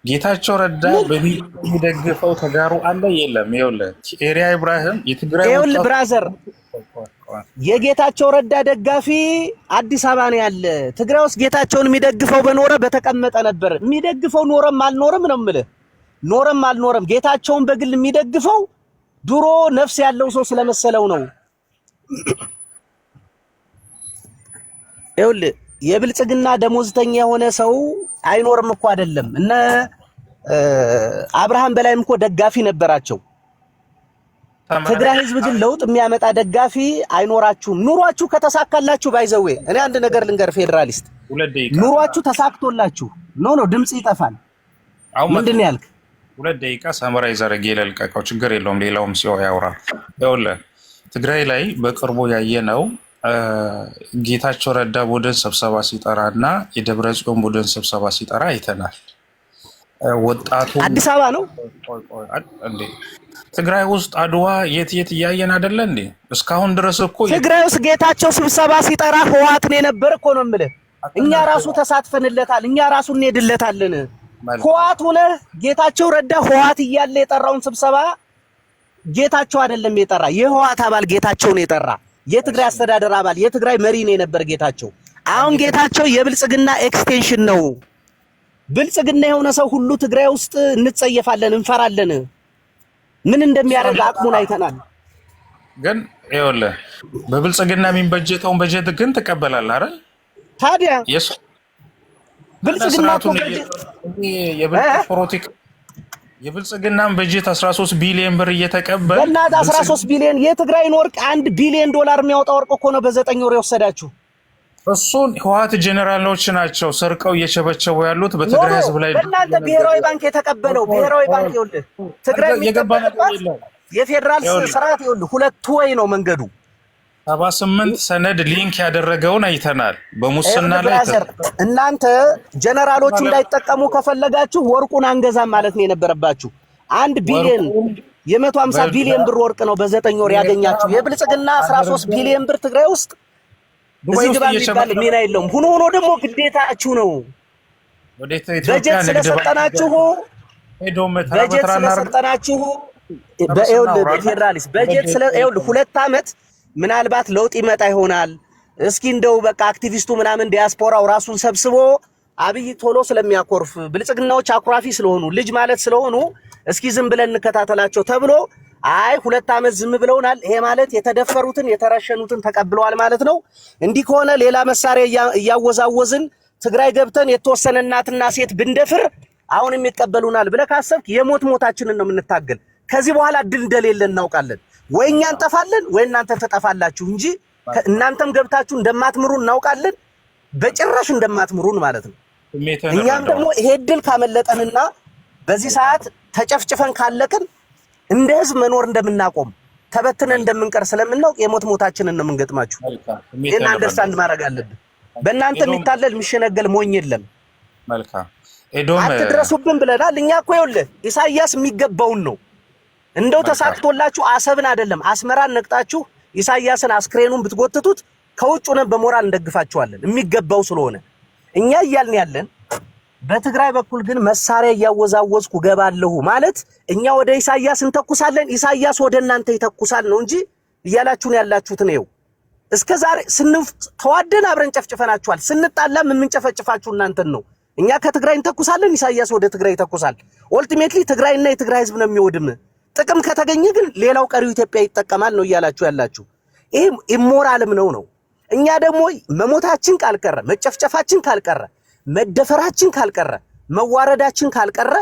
ጌታቸው ረዳ በሚደግፈው ተጋሩ አለ የለም? ይኸውልህ ኬሪያ ኢብራሂም የትግራይ ይኸውልህ ብራዘር የጌታቸው ረዳ ደጋፊ አዲስ አበባ ነው ያለ። ትግራይ ውስጥ ጌታቸውን የሚደግፈው በኖረ በተቀመጠ ነበር። የሚደግፈው ኖረም አልኖረም ነው የምልህ፣ ኖረም አልኖረም ጌታቸውን በግል የሚደግፈው ድሮ ነፍስ ያለው ሰው ስለመሰለው ነው። ይኸውልህ የብልጽግና ደሞዝተኛ የሆነ ሰው አይኖርም እኮ አይደለም። እነ አብርሃም በላይም እኮ ደጋፊ ነበራቸው። ትግራይ ህዝብ ግን ለውጥ የሚያመጣ ደጋፊ አይኖራችሁም። ኑሯችሁ ከተሳካላችሁ ባይዘዌ እኔ አንድ ነገር ልንገር ፌዴራሊስት፣ ኑሯችሁ ተሳክቶላችሁ ኖ ድምጽ ይጠፋል። ምንድን ነው ያልክ? 2 ደቂቃ ሳምራይዝ አድርጌ ለልቀቀው፣ ችግር የለውም። ሌላውም ሲው ያውራ። ይኸውልህ ትግራይ ላይ በቅርቡ ያየነው ጌታቸው ረዳ ቡድን ስብሰባ ሲጠራ እና የደብረ ጽዮን ቡድን ስብሰባ ሲጠራ አይተናል። ወጣቱ አዲስ አበባ ነው እንዴ? ትግራይ ውስጥ አድዋ የት እያየን አይደለ እንዴ? እስካሁን ድረስ እኮ ትግራይ ውስጥ ጌታቸው ስብሰባ ሲጠራ ህወሓት ነው የነበር እኮ ነው የምልህ። እኛ ራሱ ተሳትፈንለታል፣ እኛ ራሱ እንሄድለታለን። ህወሓት ሆነ ጌታቸው ረዳ ህወሓት እያለ የጠራውን ስብሰባ ጌታቸው አይደለም የጠራ፣ የህወሓት አባል ጌታቸው ነው የጠራ። የትግራይ አስተዳደር አባል የትግራይ መሪ ነው የነበር ጌታቸው። አሁን ጌታቸው የብልጽግና ኤክስቴንሽን ነው። ብልጽግና የሆነ ሰው ሁሉ ትግራይ ውስጥ እንጸየፋለን፣ እንፈራለን። ምን እንደሚያደርግ አቅሙን አይተናል። ግን ይኸውልህ በብልጽግና የሚበጀተውን በጀት ግን ትቀበላለህ አይደል? ታዲያ ብልጽግና የብልጽግናን በጀት 13 ቢሊዮን ብር እየተቀበለ በእናትህ 13 ቢሊዮን የትግራይን ወርቅ $1 ቢሊዮን የሚያወጣ ወርቅ እኮ ነው በ9 ወር የወሰዳችሁ። እሱን ህወሓት ጄኔራሎች ናቸው ሰርቀው እየቸበቸቡ ያሉት በትግራይ ህዝብ ላይ። በእናንተ ብሔራዊ ባንክ የተቀበለው ብሔራዊ ባንክ ይኸውልህ ትግራይ የሚቀበልባት የፌዴራል ስርዓት ይኸውልህ 2 ወይ ነው መንገዱ። 78 ሰነድ ሊንክ ያደረገውን አይተናል። በሙስና ላይ እናንተ ጀነራሎቹ እንዳይጠቀሙ ከፈለጋችሁ ወርቁን አንገዛም ማለት ነው የነበረባችሁ። 1 ቢሊዮን የ150 ቢሊዮን ብር ወርቅ ነው በ9 ወር ያገኛችሁ። የብልጽግና 13 ቢሊዮን ብር ትግራይ ውስጥ እዚህ ግባ የሚባል ሚና የለውም። ሆኖ ደግሞ ግዴታችሁ ነው። በጀት ስለሰጠናችሁ በፌዴራሊስት በጀት ይኸውልህ 2 ዓመት ምናልባት ለውጥ ይመጣ ይሆናል። እስኪ እንደው በቃ አክቲቪስቱ ምናምን ዲያስፖራው ራሱን ሰብስቦ አብይ ቶሎ ስለሚያኮርፍ ብልጽግናዎች አኩራፊ ስለሆኑ ልጅ ማለት ስለሆኑ እስኪ ዝም ብለን እንከታተላቸው ተብሎ 2 ዓመት ዝም ብለውናል። ይሄ ማለት የተደፈሩትን የተረሸኑትን ተቀብለዋል ማለት ነው። እንዲህ ከሆነ ሌላ መሳሪያ እያወዛወዝን ትግራይ ገብተን የተወሰነ እናትና ሴት ብንደፍር አሁንም ይቀበሉናል ብለህ ካሰብክ የሞታችንን ነው የምንታገል። ከዚህ በኋላ ድል እንደሌለ እናውቃለን። ወይ እኛ እንጠፋለን ወይ እናንተ ተጠፋላችሁ እንጂ እናንተም ገብታችሁ እንደማትምሩን እናውቃለን። በጭራሽ እንደማትምሩን ማለት ነው። እኛም ደግሞ ይሄ ድል ካመለጠንና በዚህ ሰዓት ተጨፍጭፈን ካለቅን እንደ ህዝብ መኖር እንደምናቆም ተበትነን እንደምንቀር ስለምናውቅ የሞት ሞታችንን ነው የምንገጥማችሁ። ይሄን አንደርስታንድ ማድረግ አለብን። በእናንተ የሚታለል የሚሸነገል ሞኝ የለም። መልካም ኤዶም አትድረሱብን ብለናል። እኛ እኮ ይኸውልህ ኢሳያስ የሚገባውን ነው እንደው ተሳክቶላችሁ አሰብን አይደለም አስመራን ነቅጣችሁ ኢሳያስን አስክሬኑን ብትጎትቱት ከውጭ ሆነን በሞራል እንደግፋችኋለን የሚገባው ስለሆነ እኛ እያልን ያለን። በትግራይ በኩል ግን መሳሪያ እያወዛወዝኩ ገባለሁ ማለት እኛ ወደ ኢሳያስ እንተኩሳለን፣ ኢሳያስ ወደ እናንተ ይተኩሳል ነው እንጂ እያላችሁን ያላችሁት ነው። እስከዛሬ ተዋደን አብረን ጨፍጭፈናችኋል። ስንጣላም የምንጨፈጭፋችሁ እናንተን ነው። እኛ ከትግራይ እንተኩሳለን፣ ኢሳያስ ወደ ትግራይ ይተኩሳል። ኦልቲሜትሊ ትግራይና የትግራይ ህዝብ ነው የሚወድም። ጥቅም ከተገኘ ግን ሌላው ቀሪው ኢትዮጵያ ይጠቀማል ነው እያላችሁ ያላችሁ። ይሄ ኢሞራልም ነው። እኛ ደግሞ መሞታችን ካልቀረ፣ መጨፍጨፋችን ካልቀረ፣ መደፈራችን ካልቀረ፣ መዋረዳችን ካልቀረ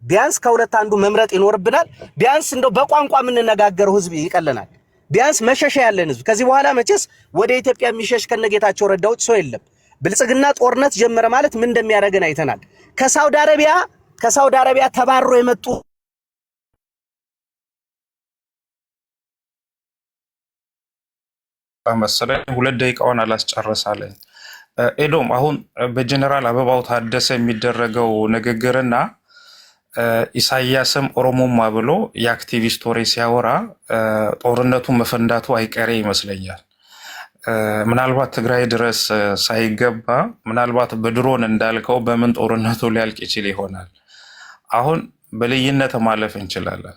ቢያንስ ከሁለት አንዱ መምረጥ ይኖርብናል። ቢያንስ እንደው በቋንቋ የምንነጋገረው ህዝብ ይቀለናል። ቢያንስ መሸሻ ያለን ህዝብ ከዚህ በኋላ መቼስ ወደ ኢትዮጵያ የሚሸሽ ከነጌታቸው ረዳ ውጭ ሰው የለም። ብልጽግና ጦርነት ጀመረ ማለት ምን እንደሚያደርገን አይተናል። ከሳውዲ አረቢያ ተባሮ የመጡ መሰለኝ 2 ደቂቃውን አላስጨረሳለኝ። ኤዶም አሁን በጀነራል አበባው ታደሰ የሚደረገው ንግግርና ኢሳያስም ኦሮሞማ ብሎ የአክቲቪስት ወሬ ሲያወራ ጦርነቱ መፈንዳቱ አይቀሬ ይመስለኛል። ምናልባት ትግራይ ድረስ ሳይገባ ምናልባት በድሮን እንዳልከው በምን ጦርነቱ ሊያልቅ ይችል ይሆናል። አሁን በልዩነት ማለፍ እንችላለን።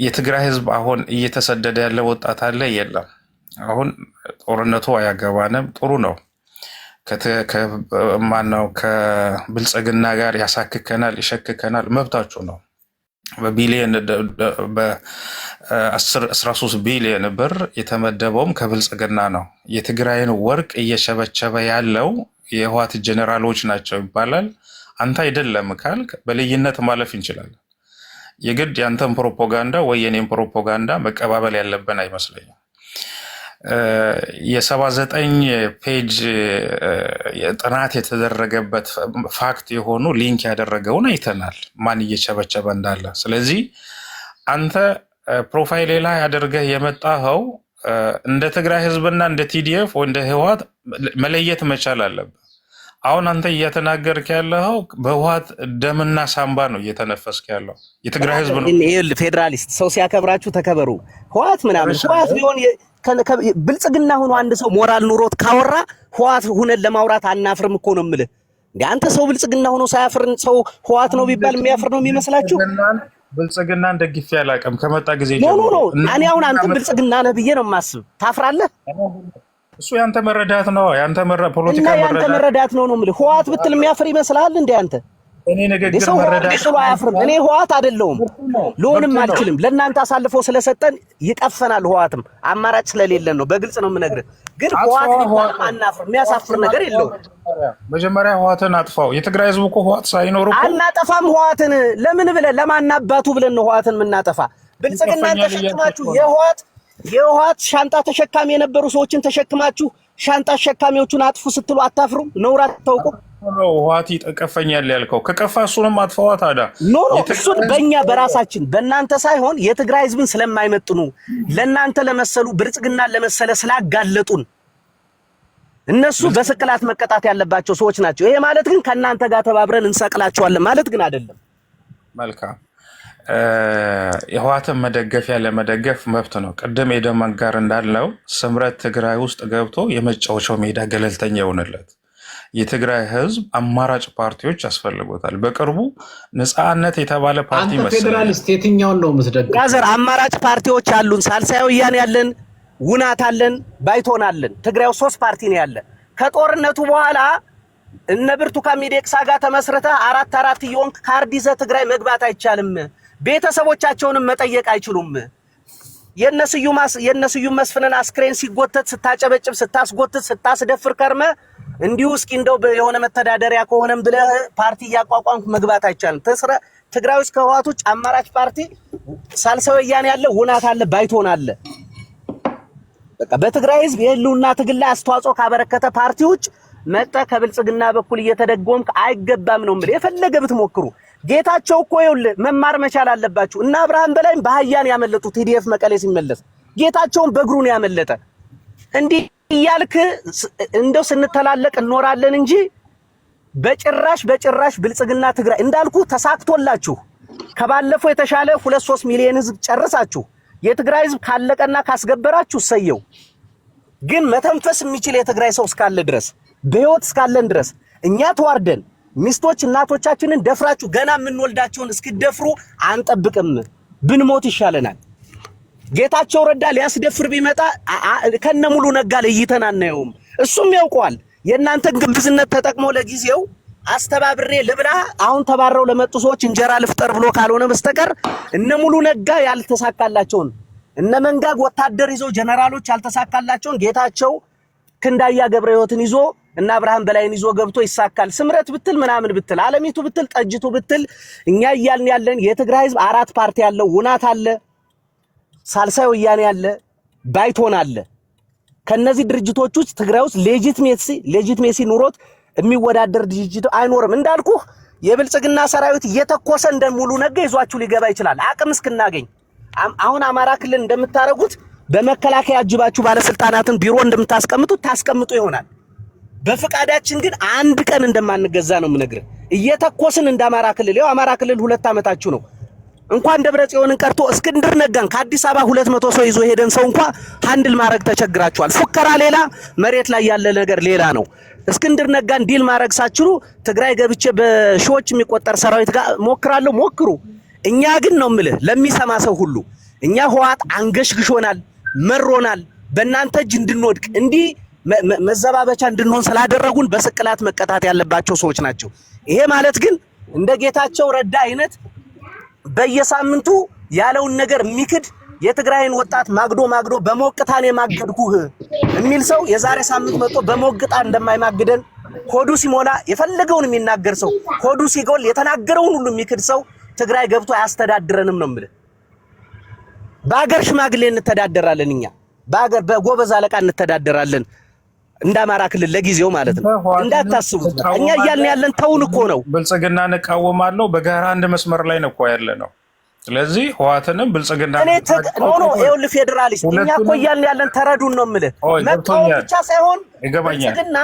የትግራይ ህዝብ አሁን እየተሰደደ ያለ ወጣት አለ የለም? አሁን ጦርነቱ አያገባንም፣ ጥሩ ነው። ማነው ከብልጽግና ጋር ያሳክከናል፣ ይሸክከናል፣ መብታችሁ ነው። በቢሊየን በ13 ቢሊየን ብር የተመደበውም ከብልጽግና ነው። የትግራይን ወርቅ እየሸበቸበ ያለው የህወሓት ጀኔራሎች ናቸው ይባላል። አንተ አይደለም ካልክ በልዩነት ማለፍ እንችላለን። የግድ ያንተን ፕሮፓጋንዳ ወይ የኔን ፕሮፓጋንዳ መቀባበል ያለብን አይመስለኝም። የ79 ፔጅ ጥናት የተደረገበት ፋክት የሆኑ ሊንክ ያደረገውን አይተናል፣ ማን እየቸበቸበ እንዳለ። ስለዚህ አንተ ፕሮፋይሌ ላይ አድርገህ የመጣኸው እንደ ትግራይ ህዝብና እንደ ቲዲኤፍ ወይ እንደ ህወሓት መለየት መቻል አለብህ። አሁን አንተ እየተናገርክ ያለው በህወሓት ደምና ሳምባ ነው እየተነፈስክ ያለው። የትግራይ ህዝብ ነው ፌዴራሊስት። ሰው ሲያከብራችሁ ተከበሩ። ህወሓት ምናምን ህወሓት ቢሆን ብልጽግና ሆኖ አንድ ሰው ሞራል ኑሮት ካወራ ህወሓት ሁነን ለማውራት አናፍርም እኮ ነው የምልህ። እንዴ አንተ ሰው ብልጽግና ሆኖ ሳያፍር ሰው ህወሓት ነው ቢባል የሚያፍር ነው የሚመስላችሁ? ብልጽግናን ደግፌ አላውቅም ከመጣ ጊዜ ጀምሮ። እኔ አሁን አንተ ብልጽግና ነህ ብዬ ነው የማስብ። ታፍራለህ? እሱ ያንተ መረዳት ነው። ያንተ ፖለቲካ መረዳት ነው የምልህ። ህወሓት ብትል የሚያፍር ይመስልሃል እንዴ አንተ? እኔ ንግግር መረዳት ነው አያፍርም። እኔ ህወሓት አይደለሁም ልሆንም አልችልም። ለእናንተ አሳልፎ ስለሰጠን ይቀፈናል። ህወሓትም አማራጭ ስለሌለን ነው። በግልጽ ነው የምነግርህ። ግን ህወሓት አናፍር፣ የሚያሳፍር ነገር የለውም። መጀመሪያ ህወሓትን አጥፋው። የትግራይ ህዝብ እኮ ህወሓት ሳይኖር እኮ አናጠፋም። ህወሓትን ለምን ብለን ለማናባቱ ብለን ነው ህወሓትን የምናጠፋ? ብልጽግናን ተሸክማችሁ የህወሓት ሻንጣ ተሸካሚ የነበሩ ሰዎችን ተሸክማችሁ ሻንጣ ተሸካሚዎቹን አጥፉ ስትሉ አታፍሩም? ነውር አታውቁም? ህወሓት ይቀፈኛል ያልከው ከቀፋ እሱንም አጥፋዋ ታዲያ። ኖ እሱን በእኛ በራሳችን በእናንተ ሳይሆን የትግራይ ህዝብን ስለማይመጥኑ ለእናንተ ለመሰሉ ብልጽግናን ለመሰለ ስላጋለጡን እነሱ በስቅላት መቀጣት ያለባቸው ሰዎች ናቸው። ይሄ ማለት ግን ከእናንተ ጋር ተባብረን እንሰቅላቸዋለን ማለት ግን አይደለም። መልካም የህወሓትን መደገፍ ያለ መደገፍ መብት ነው። ቅድም የደመን ጋር እንዳለው ስምረት ትግራይ ውስጥ ገብቶ የመጫወቻው ሜዳ ገለልተኛ ይሆንለት። የትግራይ ህዝብ አማራጭ ፓርቲዎች ያስፈልጎታል። በቅርቡ ነፃነት የተባለ ፓርቲ መሰለኝ። ፌዴራሊስት የትኛውን ነው የምትደግፈው? ጋዘር አማራጭ ፓርቲዎች አሉን። ሳልሳይ ወያኔ ያለን፣ ውናት አለን፣ ባይቶን አለን። ትግራይ 3 ፓርቲ ነው ያለ። ከጦርነቱ በኋላ እነ ብርቱካን ሚደቅሳ ጋር ተመስረተ 4 እየሆንክ ካርድ ይዘህ ትግራይ መግባት አይቻልም። ቤተሰቦቻቸውንም መጠየቅ አይችሉም። የነስዩም መስፍንን አስክሬን ሲጎተት ስታጨበጭብ፣ ስታስጎትት፣ ስታስደፍር ከርመ እንዲሁ እስኪ እንደው የሆነ መተዳደሪያ ከሆነም ብለህ ፓርቲ እያቋቋምክ መግባት አይቻልም። ትግራይ ውስጥ ከህወሓቶች አማራጭ ፓርቲ ሳልሳይ ወያኔ ያለ ውናት አለ ባይቶን አለ። በቃ በትግራይ ህዝብ የህልውና ትግል ላይ አስተዋጽኦ ካበረከተ ፓርቲዎች መጣ ከብልጽግና በኩል እየተደጎምክ አይገባም ነው ማለት የፈለገ ብትሞክሩ። ጌታቸው እኮ ይኸውልህ መማር መቻል አለባችሁ። እና አብርሃም በላይም በአህያን ያመለጡ ቲዲኤፍ መቀሌ ሲመለስ ጌታቸውን በእግሩ ነው ያመለጠ። እንዲህ እያልክ እንደው ስንተላለቅ እንኖራለን እንጂ በጭራሽ ብልጽግና ትግራይ እንዳልኩ ተሳክቶላችሁ ከባለፈው የተሻለ 2-3 ሚሊዮን ህዝብ ጨርሳችሁ የትግራይ ህዝብ ካለቀና ካስገበራችሁ ሰየው። ግን መተንፈስ የሚችል የትግራይ ሰው እስካለ ድረስ በህይወት እስካለን ድረስ እኛ ተዋርደን ሚስቶች እናቶቻችንን ደፍራችሁ ገና የምንወልዳቸውን እስኪደፍሩ አንጠብቅም። ብንሞት ይሻለናል። ጌታቸው ረዳ ሊያስደፍር ቢመጣ ከነሙሉ ነጋ ለይተን አናየውም። እሱም ያውቀዋል። የእናንተን ግብዝነት ተጠቅሞ ለጊዜው አስተባብሬ ልብላ አሁን ተባረው ለመጡ ሰዎች እንጀራ ልፍጠር ብሎ ካልሆነ በስተቀር እነሙሉ ነጋ ያልተሳካላቸውን እነ መንጋግ ወታደር ይዞ ጀነራሎች ያልተሳካላቸውን ጌታቸው ክንዳያ ገብረ ህይወትን ይዞ እና አብርሃም በላይን ይዞ ገብቶ ይሳካል። ስምረት ብትል ምናምን ብትል አለሚቱ ብትል ጠጅቱ ብትል እኛ እያልን ያለን የትግራይ ህዝብ 4 ፓርቲ ያለው ውናት አለ፣ ሳልሳይ ወያኔ አለ፣ ባይቶን አለ። ከነዚህ ድርጅቶች ውስጥ ትግራይ ውስጥ ሌጂትሜሲ ኑሮት የሚወዳደር ድርጅት አይኖርም። እንዳልኩ የብልጽግና ሰራዊት እየተኮሰ እንደሙሉ ነገ ይዟችሁ ሊገባ ይችላል አቅም እስክናገኝ። አሁን አማራ ክልል እንደምታረጉት በመከላከያ አጅባችሁ ባለስልጣናትን ቢሮ እንደምታስቀምጡ ታስቀምጡ ይሆናል። በፍቃዳችን ግን አንድ ቀን እንደማንገዛ ነው የምነግርህ። እየተኮስን እንደ አማራ ክልል ያው አማራ ክልል 2 ዓመታችሁ ነው። እንኳን ደብረ ጽዮንን ቀርቶ እስክንድር ነጋን ከአዲስ አበባ 200 ሰው ይዞ ሄደን ሰው እንኳን ሃንድል ማድረግ ተቸግራችኋል። ፉከራ ሌላ፣ መሬት ላይ ያለ ነገር ሌላ ነው። እስክንድር ነጋን ዲል ማድረግ ሳችሉ ትግራይ ገብቼ በሺዎች የሚቆጠር ሰራዊት ጋር ሞክራለሁ ሞክሩ። እኛ ግን ነው የምልህ ለሚሰማ ሰው ሁሉ እኛ ህወሓት አንገሽግሾናል፣ መሮናል። በእናንተ እጅ እንድንወድቅ እንዲህ መዘባበቻ እንድንሆን ስላደረጉን በስቅላት መቀጣት ያለባቸው ሰዎች ናቸው። ይሄ ማለት ግን እንደ ጌታቸው ረዳ አይነት በየሳምንቱ ያለውን ነገር የሚክድ የትግራይን ወጣት ማግዶ በሞቅታን የማገድኩህ የሚል ሰው የዛሬ ሳምንት መጥቶ በሞቅታ እንደማይማግደን ሆዱ ሲሞላ የፈለገውን የሚናገር ሰው ሆዱ ሲጎል የተናገረውን ሁሉ የሚክድ ሰው ትግራይ ገብቶ አያስተዳድረንም ነው የምልህ። በአገር ሽማግሌ እንተዳደራለን፣ እኛ በአገር በጎበዝ አለቃ እንተዳደራለን። እንደ አማራ ክልል ለጊዜው ማለት ነው እንዳታስቡት። እኛ እያልን ያለን ተውን እኮ ነው። ብልጽግና እንቃወማለሁ በጋራ አንድ መስመር ላይ ነው እኮ ያለ ነው። ስለዚህ ህወሓትንም ብልጽግና ይኸውልህ ፌዴራሊስት እኛ እኮ እያልን ያለን ተረዱን ነው የምልህ። መቃወም ብቻ ሳይሆን ብልጽግና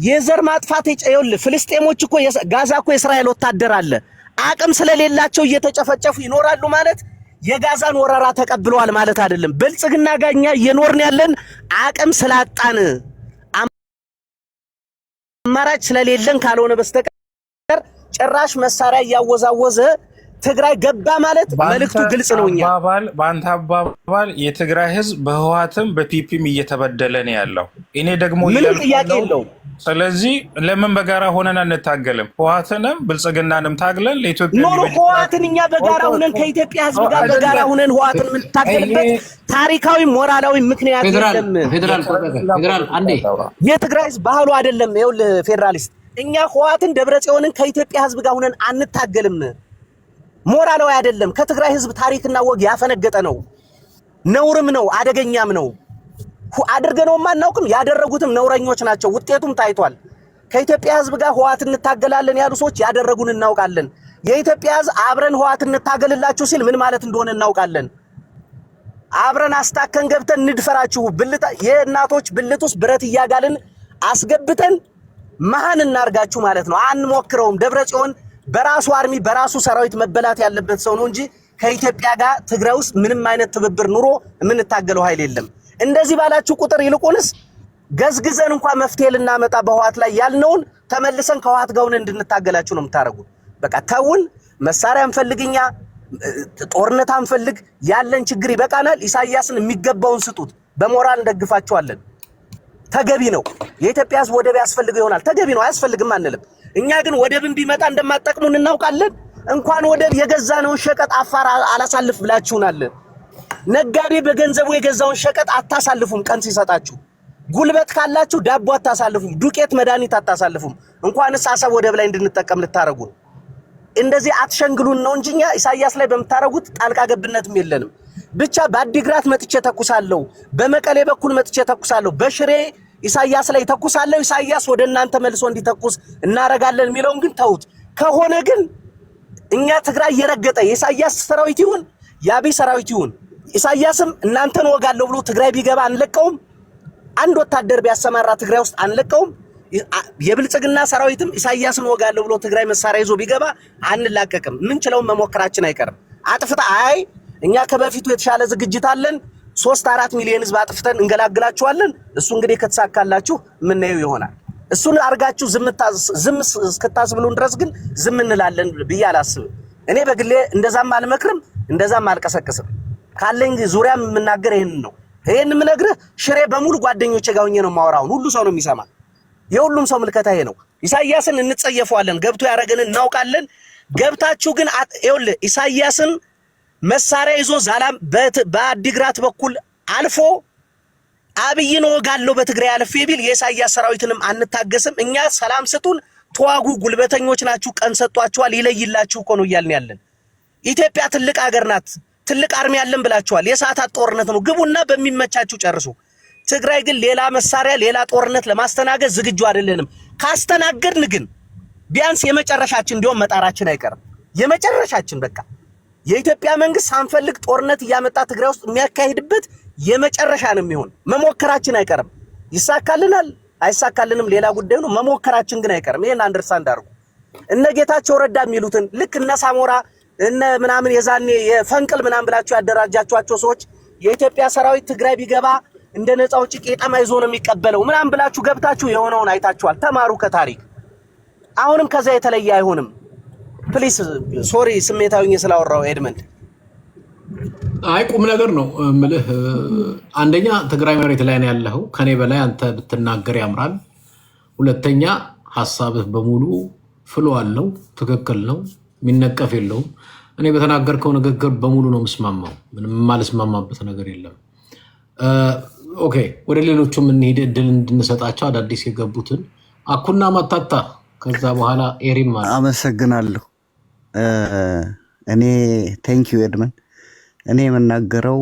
የዘር ማጥፋት ይኸውልህ ፍልስጤሞች እኮ ጋዛ እኮ የእስራኤል ወታደር አለ። አቅም ስለሌላቸው እየተጨፈጨፉ ይኖራሉ ማለት የጋዛን ወረራ ተቀብለዋል ማለት አይደለም። ብልጽግና ጋር እኛ እየኖርን ያለን አቅም ስላጣን አማራጭ ስለሌለን ካልሆነ በስተቀር ጭራሽ መሳሪያ እያወዛወዘ ትግራይ ገባ ማለት መልእክቱ ግልጽ ነው። እኛ በአንተ አባባል የትግራይ ህዝብ በህወሓትም በፒፒም እየተበደለ ነው ያለው። እኔ ደግሞ ምንም ጥያቄ የለውም። ስለዚህ ለምን በጋራ ሆነን አንታገልም? ህወሓትንም ብልጽግናንም ታግለን ለኢትዮጵያ ህወሓትን እኛ በጋራ ሆነን ከኢትዮጵያ ህዝብ ጋር በጋራ ሆነን ህወሓትን የምንታገልበት ታሪካዊ ሞራላዊ ምክንያት የለም። ፌዴራል አንዴ የትግራይ ህዝብ ባህሉ አይደለም። ይኸውልህ ፌዴራሊስት እኛ ህወሓትን ደብረጽዮንን ከኢትዮጵያ ህዝብ ጋር ሆነን አንታገልም። ሞራላዊ አይደለም። ከትግራይ ህዝብ ታሪክና ወግ ያፈነገጠ ነው። ነውርም ነው፣ አደገኛም ነው። አድርገነውም አናውቅም። ያደረጉትም ነውረኞች ናቸው። ውጤቱም ታይቷል። ከኢትዮጵያ ህዝብ ጋር ህወሓት እንታገላለን ያሉ ሰዎች ያደረጉን እናውቃለን። የኢትዮጵያ ህዝብ አብረን ህወሓት እንታገልላችሁ ሲል ምን ማለት እንደሆነ እናውቃለን። አብረን አስታከን ገብተን እንድፈራችሁ የእናቶች ብልት ውስጥ ብረት እያጋልን አስገብተን መሃን እናርጋችሁ ማለት ነው። አንሞክረውም። ደብረጽዮን በራሱ አርሚ በራሱ ሰራዊት መበላት ያለበት ሰው ነው እንጂ ከኢትዮጵያ ጋር ትግራይ ውስጥ ምንም አይነት ትብብር ኑሮ የምንታገለው ኃይል የለም። እንደዚህ ባላችሁ ቁጥር ይልቁንስ ገዝግዘን እንኳን መፍትሄ ልናመጣ በህወሓት ላይ ያልነውን ተመልሰን ከህወሓት ጋር እንድንታገላችሁ ነው የምታረጉት። በቃ ተውን። መሳሪያ እንፈልግኛ፣ ጦርነት አንፈልግ። ያለን ችግር ይበቃናል። ኢሳያስን የሚገባውን ስጡት። በሞራል እንደግፋቸዋለን። ተገቢ ነው። የኢትዮጵያ ህዝብ ወደብ ያስፈልገው ይሆናል። ተገቢ ነው። አያስፈልግም አንልም። እኛ ግን ወደብን ቢመጣ እንደማጠቅሙን እናውቃለን። እንኳን ወደብ የገዛነውን ሸቀጥ አፋር አላሳልፍ ብላችሁናል። ነጋዴ በገንዘቡ የገዛውን ሸቀጥ አታሳልፉም። ቀን ሲሰጣችሁ ጉልበት ካላችሁ ዳቦ አታሳልፉም። ዱቄት መድኃኒት አታሳልፉም። እንኳንስ አሰብ ወደብ ላይ እንድንጠቀም ልታረጉን። እንደዚህ አትሸንግሉን ነው እንጂኛ ኢሳያስ ላይ በመታረጉት ጣልቃ ገብነትም የለንም። ብቻ በአዲግራት መጥቼ ተኩሳለሁ፣ በመቀሌ በኩል መጥቼ ተኩሳለሁ፣ በሽሬ ኢሳያስ ላይ ተኩሳለሁ፣ ኢሳያስ ወደ እናንተ መልሶ እንዲተኩስ እናረጋለን የሚለውን ግን ተውት። ከሆነ ግን እኛ ትግራይ የረገጠ የኢሳያስ ሰራዊት ይሁን የአብይ ሰራዊት ይሁን ኢሳያስም እናንተን ወጋለሁ ብሎ ትግራይ ቢገባ አንለቀውም። አንድ ወታደር ቢያሰማራ ትግራይ ውስጥ አንለቀውም። የብልጽግና ሰራዊትም ኢሳያስን ወጋለሁ ብሎ ትግራይ መሳሪያ ይዞ ቢገባ አንላቀቅም። ምን ችለው መሞከራችን አይቀርም። አጥፍታ አይ እኛ ከበፊቱ የተሻለ ዝግጅት አለን 3-4 ሚሊዮን ህዝብ አጥፍተን እንገላግላችኋለን። እሱ እንግዲህ ከተሳካላችሁ ምንየው ይሆናል። እሱን አርጋችሁ ዝም እስከታስብሉን ድረስ ግን ዝም እንላለን ብዬ አላስብም። እኔ በግሌ እንደዛም አልመክርም፣ እንደዛም አልቀሰቅስም። ካለኝ ዙሪያ የምናገር ይሄን ነው። ይሄን የምነግርህ ሽሬ በሙሉ ጓደኞቼ ጋር ሆኜ ነው የማወራው። ሁሉ ሰው ነው የሚሰማ። የሁሉም ሰው ምልከታ ይሄ ነው። ኢሳያስን እንጸየፈዋለን፣ ገብቶ ያረገንን እናውቃለን። ገብታችሁ ግን ይኸውልህ ኢሳያስን መሳሪያ ይዞ ዛላም በአዲግራት በኩል አልፎ አብይን ወጋለሁ በትግራይ አልፌ ቢል የኢሳያስ ሰራዊትንም አንታገስም። እኛ ሰላም ስጡን፣ ተዋጉ፣ ጉልበተኞች ናችሁ፣ ቀን ሰጧችኋል፣ ይለይላችሁ እኮ ነው እያልን ያለን። ኢትዮጵያ ትልቅ ሀገር ናት፣ ትልቅ አርሚ ያለን ብላችኋል። የሰዓታት ጦርነት ነው፣ ግቡና በሚመቻችሁ ጨርሱ። ትግራይ ግን ሌላ መሳሪያ ሌላ ጦርነት ለማስተናገድ ዝግጁ አይደለንም። ካስተናገድን ግን ቢያንስ የመጨረሻችን እንዲሆን መጣራችን አይቀርም። የመጨረሻችን በቃ የኢትዮጵያ መንግስት ሳንፈልግ ጦርነት እያመጣ ትግራይ ውስጥ የሚያካሂድበት የመጨረሻ ነው የሚሆን። መሞከራችን አይቀርም። ይሳካልናል አይሳካልንም ሌላ ጉዳይ ነው። መሞከራችን ግን አይቀርም። ይሄን አንደርስታንድ አድርጉ። እነ ጌታቸው ረዳ የሚሉትን ልክ እነ ሳሞራ እነ ምናምን የዛኔ የፈንቅል ምናምን ብላችሁ ያደራጃችኋቸው ሰዎች የኢትዮጵያ ሰራዊት ትግራይ ቢገባ እንደ ነፃ ውጪ ቄጠማ ይዞ ነው የሚቀበለው ምናምን ብላችሁ ገብታችሁ የሆነውን አይታችኋል። ተማሩ ከታሪክ። አሁንም ከዛ የተለየ አይሆንም። ፕሊስ ሶሪ ስሜታዊኝ ስላወራው ኤድመንድ። አይ ቁም ነገር ነው እምልህ። አንደኛ ትግራይ መሬት ላይ ነው ያለው። ከኔ በላይ አንተ ብትናገር ያምራል። ሁለተኛ ሐሳብህ በሙሉ ፍሎ አለው፣ ትክክል ነው፣ የሚነቀፍ የለውም። እኔ በተናገርከው ንግግር በሙሉ ነው የምስማማው። ምንም የማልስማማበት ነገር የለም። ኦኬ ወደ ሌሎቹም እንሂድ፣ እድል እንድንሰጣቸው አዳዲስ የገቡትን አኩና ማታታ፣ ከዛ በኋላ ኤሪም ማለት። አመሰግናለሁ። እኔ ቴንኪዩ ኤድመን። እኔ የምናገረው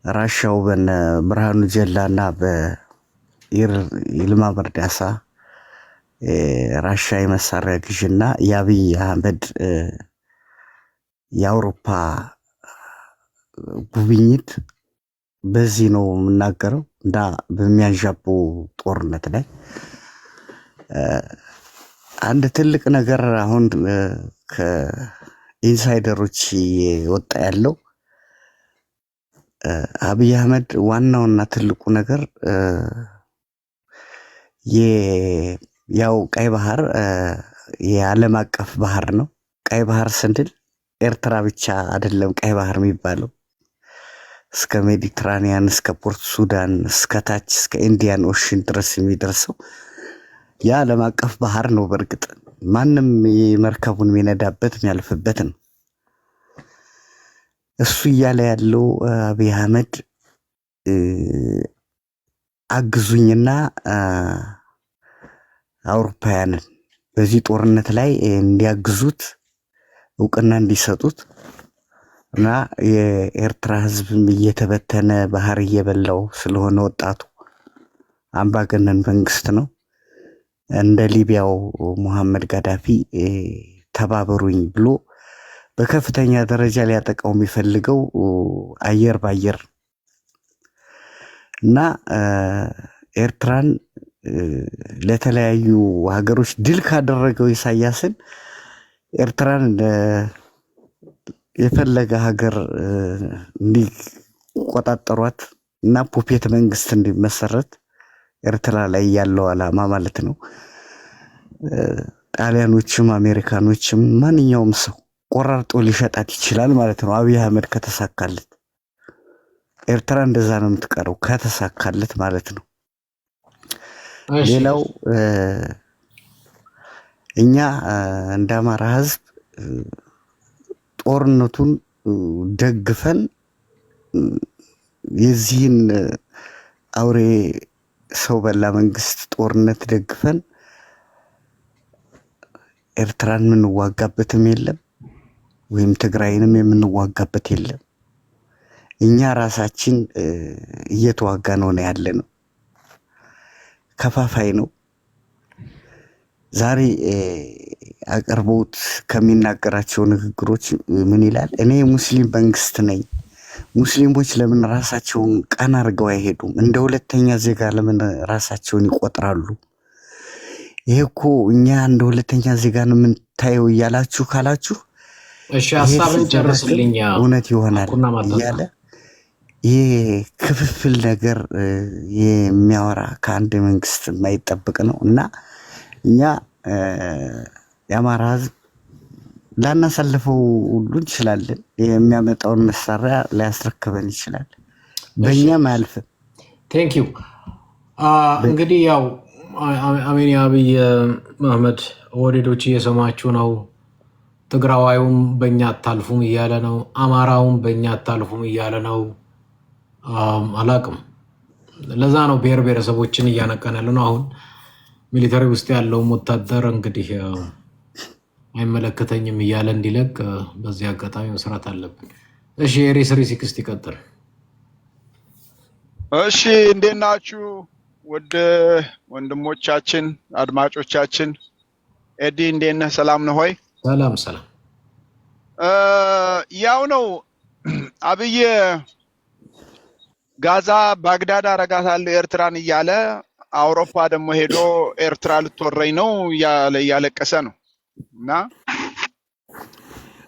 በራሻው በነ ብርሃኑ ጀላና በይልማ መርዳሳ ራሻ የመሳሪያ ግዥና የአብይ አህመድ የአውሮፓ ጉብኝት በዚህ ነው የምናገረው እና በሚያንዣቡ ጦርነት ላይ አንድ ትልቅ ነገር አሁን ከኢንሳይደሮች የወጣ ያለው አብይ አህመድ ዋናውና ትልቁ ነገር ያው ቀይ ባህር የዓለም አቀፍ ባህር ነው። ቀይ ባህር ስንል ኤርትራ ብቻ አይደለም ቀይ ባህር የሚባለው፣ እስከ ሜዲትራኒያን እስከ ፖርት ሱዳን እስከ ታች እስከ ኢንዲያን ኦሽን ድረስ የሚደርሰው የዓለም አቀፍ ባህር ነው። በእርግጥ ማንም መርከቡን የሚነዳበት የሚያልፍበት ነው። እሱ እያለ ያለው አብይ አህመድ አግዙኝና አውሮፓውያንን በዚህ ጦርነት ላይ እንዲያግዙት እውቅና እንዲሰጡት እና የኤርትራ ህዝብም እየተበተነ ባህር እየበላው ስለሆነ ወጣቱ አምባገነን መንግስት ነው። እንደ ሊቢያው ሙሐመድ ጋዳፊ ተባበሩኝ ብሎ በከፍተኛ ደረጃ ሊያጠቃው የሚፈልገው አየር ባየር እና ኤርትራን ለተለያዩ ሀገሮች ድል ካደረገው ኢሳያስን ኤርትራን የፈለገ ሀገር እንዲቆጣጠሯት እና ፑፔት መንግስት እንዲመሰረት ኤርትራ ላይ ያለው ዓላማ ማለት ነው። ጣሊያኖችም አሜሪካኖችም ማንኛውም ሰው ቆራርጦ ሊሸጣት ይችላል ማለት ነው። አብይ አህመድ ከተሳካለት ኤርትራ እንደዛ ነው የምትቀረው ከተሳካለት ማለት ነው። ሌላው እኛ እንደ አማራ ህዝብ ጦርነቱን ደግፈን የዚህን አውሬ ሰው በላ መንግስት ጦርነት ደግፈን ኤርትራን የምንዋጋበትም የለም ወይም ትግራይንም የምንዋጋበት የለም። እኛ ራሳችን እየተዋጋ ነው ያለ ነው። ከፋፋይ ነው። ዛሬ አቅርቦት ከሚናገራቸው ንግግሮች ምን ይላል? እኔ ሙስሊም መንግስት ነኝ። ሙስሊሞች ለምን ራሳቸውን ቀና አድርገው አይሄዱም? እንደ ሁለተኛ ዜጋ ለምን ራሳቸውን ይቆጥራሉ? ይሄ እኮ እኛ እንደ ሁለተኛ ዜጋ ነው የምንታየው እያላችሁ ካላችሁ እሺ ሐሳብን ጨርስልኝ። እውነት ይሆናል እያለ ይሄ ክፍፍል ነገር የሚያወራ ከአንድ መንግስት የማይጠብቅ ነው እና እኛ የአማራ ህዝብ ላናሳልፈው ሁሉ እንችላለን። የሚያመጣውን መሳሪያ ሊያስረክበን ይችላል። በእኛም አያልፍም። ቴንክ ዩ። እንግዲህ ያው አሜን አብይ አህመድ ወዴዶች እየሰማችሁ ነው። ትግራዋዩም በእኛ አታልፉም እያለ ነው። አማራውም በእኛ አታልፉም እያለ ነው። አላቅም። ለዛ ነው ብሔር ብሔረሰቦችን እያነቀን ያለ ነው። አሁን ሚሊተሪ ውስጥ ያለውም ወታደር እንግዲህ አይመለከተኝም እያለ እንዲለቅ በዚህ አጋጣሚ መስራት አለብን። እሺ ኤሪስ ሪሲክስት ይቀጥል። እሺ እንዴት ናችሁ ውድ ወንድሞቻችን አድማጮቻችን? ኤዲ እንዴት ነህ? ሰላም ነው ሆይ? ሰላም ሰላም። ያው ነው አብይ ጋዛ ባግዳድ አረጋታለሁ ኤርትራን እያለ አውሮፓ ደግሞ ሄዶ ኤርትራ ልትወረኝ ነው እያለቀሰ ነው። እና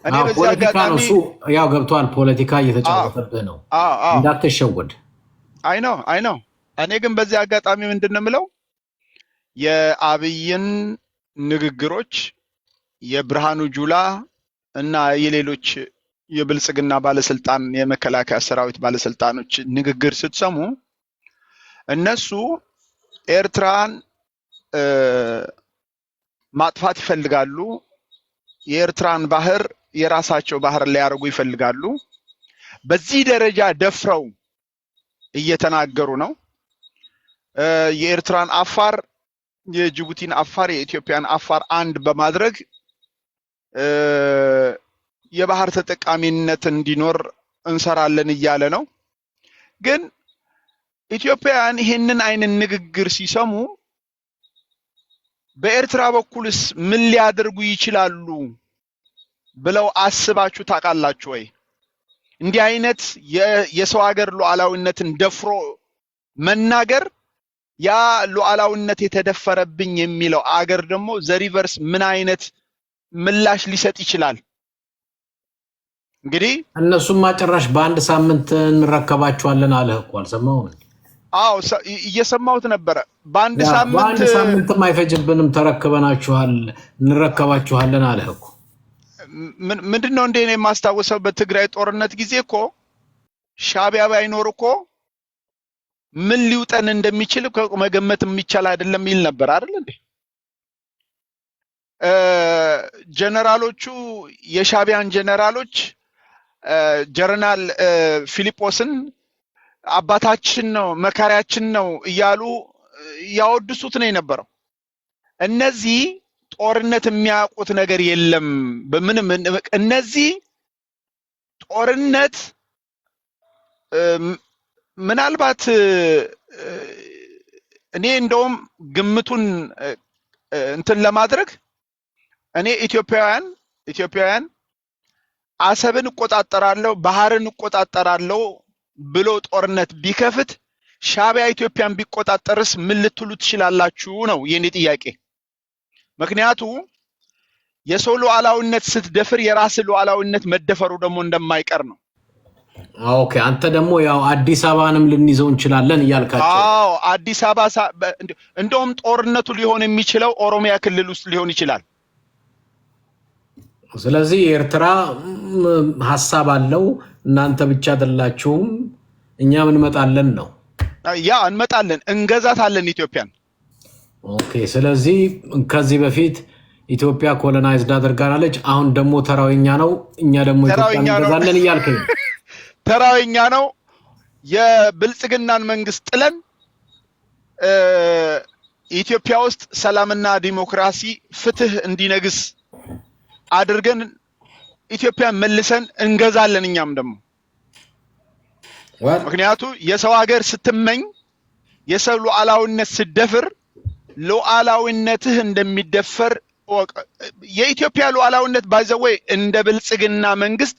እኔ በዚህ አጋጣሚ ያው ገብቷል። ፖለቲካ እየተጫወተብህ ነው እንዳትሸወድ። አይ ነው። እኔ ግን በዚህ አጋጣሚ ምንድነው የምለው የአብይን ንግግሮች የብርሃኑ ጁላ እና የሌሎች የብልጽግና ባለስልጣን የመከላከያ ሰራዊት ባለስልጣኖች ንግግር ስትሰሙ እነሱ ኤርትራን ማጥፋት ይፈልጋሉ። የኤርትራን ባህር የራሳቸው ባህር ሊያደርጉ ይፈልጋሉ። በዚህ ደረጃ ደፍረው እየተናገሩ ነው። የኤርትራን አፋር፣ የጅቡቲን አፋር፣ የኢትዮጵያን አፋር አንድ በማድረግ የባህር ተጠቃሚነት እንዲኖር እንሰራለን እያለ ነው። ግን ኢትዮጵያውያን ይህንን አይነት ንግግር ሲሰሙ በኤርትራ በኩልስ ምን ሊያደርጉ ይችላሉ ብለው አስባችሁ ታውቃላችሁ ወይ? እንዲህ አይነት የሰው ሀገር ሉዓላዊነትን ደፍሮ መናገር ያ ሉዓላዊነት የተደፈረብኝ የሚለው አገር ደግሞ ዘሪቨርስ ምን አይነት ምላሽ ሊሰጥ ይችላል? እንግዲህ እነሱም ማጨራሽ በአንድ ሳምንት እንረከባቸዋለን አለ እኮ አልሰማሁም? አዎ እየሰማሁት ነበረ። በአንድ ሳምንትም አይፈጅብንም ተረክበናችኋል እንረከባችኋለን አለ እኮ። ምንድነው እንደ እኔ የማስታወሰው በትግራይ ጦርነት ጊዜ እኮ ሻዕቢያ ባይኖር እኮ ምን ሊውጠን እንደሚችል መገመት የሚቻል አይደለም ይል ነበር አይደል እንዴ? ጀነራሎቹ የሻዕቢያን ጀነራሎች ጀነራል ፊሊጶስን አባታችን ነው መካሪያችን ነው እያሉ ያወድሱት ነው የነበረው። እነዚህ ጦርነት የሚያውቁት ነገር የለም። በምንም እነዚህ ጦርነት ምናልባት እኔ እንደውም ግምቱን እንትን ለማድረግ እኔ ኢትዮጵያውያን አሰብን እቆጣጠራለሁ ባህርን እቆጣጠራለሁ ብሎ ጦርነት ቢከፍት ሻዕቢያ ኢትዮጵያን ቢቆጣጠርስ ምን ልትሉ ትችላላችሁ ነው የኔ ጥያቄ። ምክንያቱ የሰው ሉዓላዊነት ስትደፍር የራስ ሉዓላዊነት መደፈሩ ደግሞ እንደማይቀር ነው። ኦኬ አንተ ደግሞ ያው አዲስ አበባንም ልንይዘው እንችላለን እያልካቸው? አዎ አዲስ አበባ እንደውም ጦርነቱ ሊሆን የሚችለው ኦሮሚያ ክልል ውስጥ ሊሆን ይችላል። ስለዚህ ኤርትራ ሐሳብ አለው እናንተ ብቻ አይደላችሁም እኛም እንመጣለን ነው? ያ እንመጣለን እንገዛታለን ኢትዮጵያን። ኦኬ ስለዚህ ከዚህ በፊት ኢትዮጵያ ኮሎናይዝድ አድርጋናለች። አሁን ደግሞ ተራውኛ ነው እኛ ደግሞ ኢትዮጵያን እንገዛለን እያልከኝ? ተራውኛ ነው። የብልጽግናን መንግስት ጥለን ኢትዮጵያ ውስጥ ሰላምና ዲሞክራሲ ፍትህ እንዲነግስ አድርገን ኢትዮጵያን መልሰን እንገዛለን። እኛም ደግሞ ምክንያቱ የሰው ሀገር ስትመኝ የሰው ሉዓላዊነት ስትደፍር ሉዓላዊነትህ እንደሚደፈር የኢትዮጵያ ሉዓላዊነት ባይዘወይ እንደ ብልጽግና መንግስት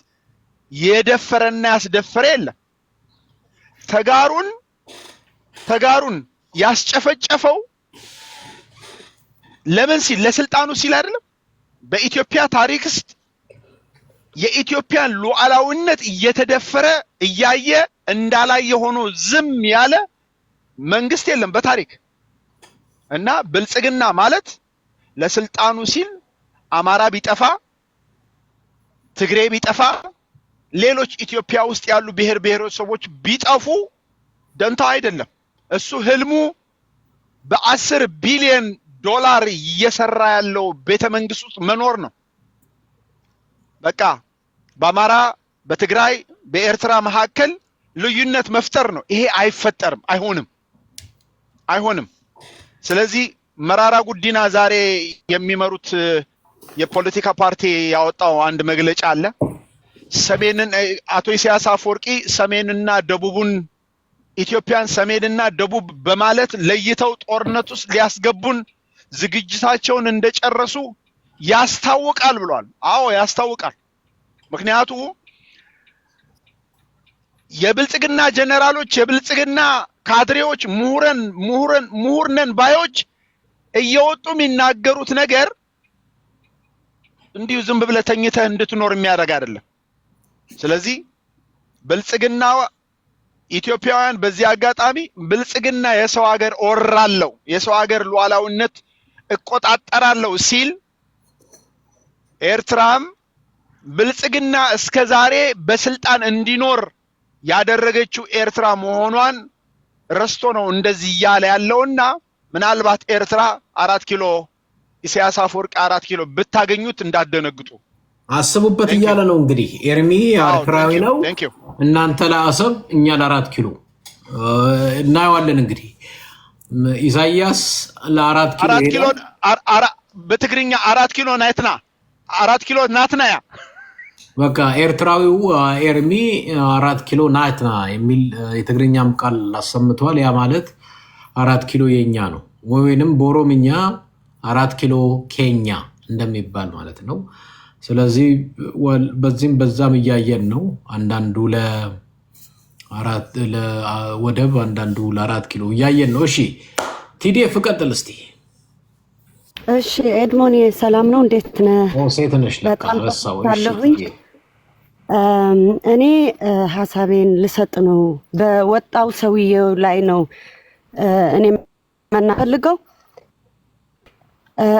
የደፈረና ያስደፈረ የለም። ተጋሩን ያስጨፈጨፈው ለምን ሲል ለስልጣኑ ሲል አይደለም። በኢትዮጵያ ታሪክ ውስጥ የኢትዮጵያን ሉዓላዊነት እየተደፈረ እያየ እንዳላየ ሆኖ ዝም ያለ መንግስት የለም በታሪክ። እና ብልጽግና ማለት ለስልጣኑ ሲል አማራ ቢጠፋ፣ ትግሬ ቢጠፋ፣ ሌሎች ኢትዮጵያ ውስጥ ያሉ ብሔር ብሔረሰቦች ቢጠፉ ደንታው አይደለም። እሱ ህልሙ በ10 ቢሊዮን ዶላር እየሰራ ያለው ቤተ መንግስት ውስጥ መኖር ነው። በቃ በአማራ በትግራይ በኤርትራ መካከል ልዩነት መፍጠር ነው። ይሄ አይፈጠርም፣ አይሆንም። ስለዚህ መራራ ጉዲና ዛሬ የሚመሩት የፖለቲካ ፓርቲ ያወጣው አንድ መግለጫ አለ። ሰሜንን አቶ ኢሳያስ አፈወርቂ ሰሜንና ደቡቡን ኢትዮጵያን ሰሜንና ደቡብ በማለት ለይተው ጦርነት ውስጥ ሊያስገቡን ዝግጅታቸውን እንደጨረሱ ያስታውቃል ብሏል። አዎ ያስታውቃል። ምክንያቱ የብልጽግና ጀነራሎች የብልጽግና ካድሬዎች ምሁርነን ባዮች እየወጡ የሚናገሩት ነገር እንዲሁ ዝም ብለህ ተኝተህ እንድትኖር የሚያደርግ አይደለም። ስለዚህ ብልጽግና ኢትዮጵያውያን በዚህ አጋጣሚ ብልጽግና የሰው ሀገር ወራለው የሰው ሀገር ሉዓላዊነት እቆጣጠራለው ሲል ኤርትራም ብልጽግና እስከዛሬ በስልጣን እንዲኖር ያደረገችው ኤርትራ መሆኗን ረስቶ ነው እንደዚህ ያለ ያለውና ምናልባት ኤርትራ 4 ኪሎ ኢሳያስ አፈወርቂ 4 ኪሎ ብታገኙት እንዳደነግጡ አስቡበት እያለ ነው። እንግዲህ ኤርሚ ኤርትራዊ ነው። እናንተ ለአሰብ እኛ ለ4 ኪሎ እናየዋለን። እንግዲህ ኢሳያስ ለ4 ኪሎ በትግርኛ 4 ኪሎ ናይትና 4 ኪሎ ናትናያ በቃ ኤርትራዊው ኤርሚ 4 ኪሎ ናትና የሚል የትግርኛም ቃል አሰምቷል። ያ ማለት 4 ኪሎ የኛ ነው ወይንም በኦሮምኛ 4 ኪሎ ኬኛ እንደሚባል ማለት ነው። ስለዚህ በዚህም በዛም እያየን ነው። አንዳንዱ ለወደብ አንዳንዱ ለ4 ኪሎ እያየን ነው። እሺ ቲዲኤፍ ቀጥል እስቲ። እሺ ኤድሞን ሰላም ነው? እንዴት ነህ? ሴት ነሽ ለካ ረሳው። እኔ ሐሳቤን ልሰጥ ነው። በወጣው ሰውዬው ላይ ነው እኔ መናፈልገው።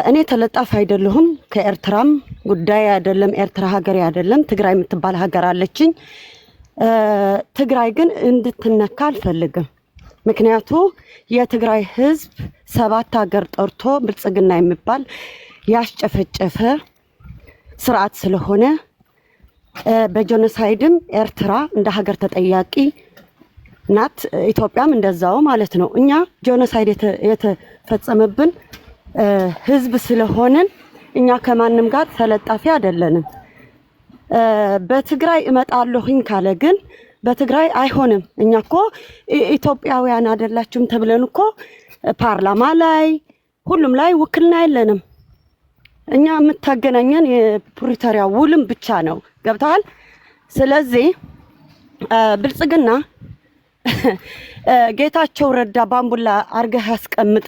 እኔ ተለጣፍ አይደለሁም። ከኤርትራም ጉዳይ አይደለም። ኤርትራ ሀገሬ አይደለም። ትግራይ የምትባል ሀገር አለችኝ። ትግራይ ግን እንድትነካ አልፈልግም። ምክንያቱ የትግራይ ህዝብ 7 ሀገር ጠርቶ ብልጽግና የሚባል ያስጨፈጨፈ ስርዓት ስለሆነ በጄኖሳይድም ኤርትራ እንደ ሀገር ተጠያቂ ናት። ኢትዮጵያም እንደዛው ማለት ነው። እኛ ጄኖሳይድ የተፈጸመብን ህዝብ ስለሆነን እኛ ከማንም ጋር ተለጣፊ አይደለንም። በትግራይ እመጣለሁኝ ካለ ግን በትግራይ አይሆንም። እኛ እኮ ኢትዮጵያውያን አይደላችሁም ተብለን እኮ ፓርላማ ላይ ሁሉም ላይ ውክልና የለንም። እኛ የምታገናኘን የፕሪቶሪያ ውልም ብቻ ነው። ገብተሃል? ስለዚህ ብልጽግና ጌታቸው ረዳ ባምቡላ አርገህ አስቀምጠ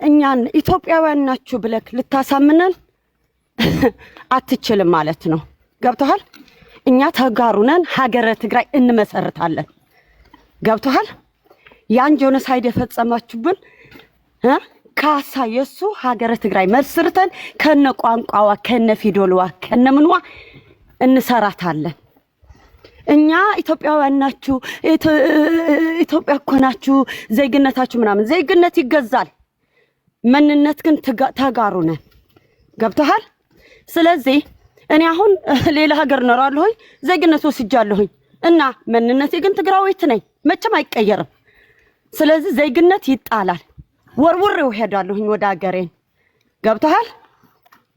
እኛን ኢትዮጵያውያን ናችሁ ብለክ ልታሳምነን አትችልም ማለት ነው። ገብተሃል? እኛ ተጋሩነን ሀገረ ትግራይ እንመሰርታለን። ገብተሃል? ያን ጄኖሳይድ የፈጸማችሁብን ካሳ የሱ ሀገረ ትግራይ መስርተን ከነ ቋንቋዋ ከነ ፊደልዋ ከነ ምንዋ እንሰራታለን። እኛ ኢትዮጵያውያን ናችሁ፣ ኢትዮጵያ እኮ ናችሁ፣ ዜግነታችሁ ምናምን ዜግነት ይገዛል። መንነት ግን ተጋሩነን። ገብተሃል? ስለዚህ እኔ አሁን ሌላ ሀገር እኖራለሁኝ፣ ዜግነት ወስጃለሁኝ እና መንነቴ ግን ትግራዊት ነኝ፣ መቼም አይቀየርም። ስለዚህ ዜግነት ይጣላል። ወርውሬው ሄዳለሁኝ ወደ ሀገሬን። ገብቶሃል?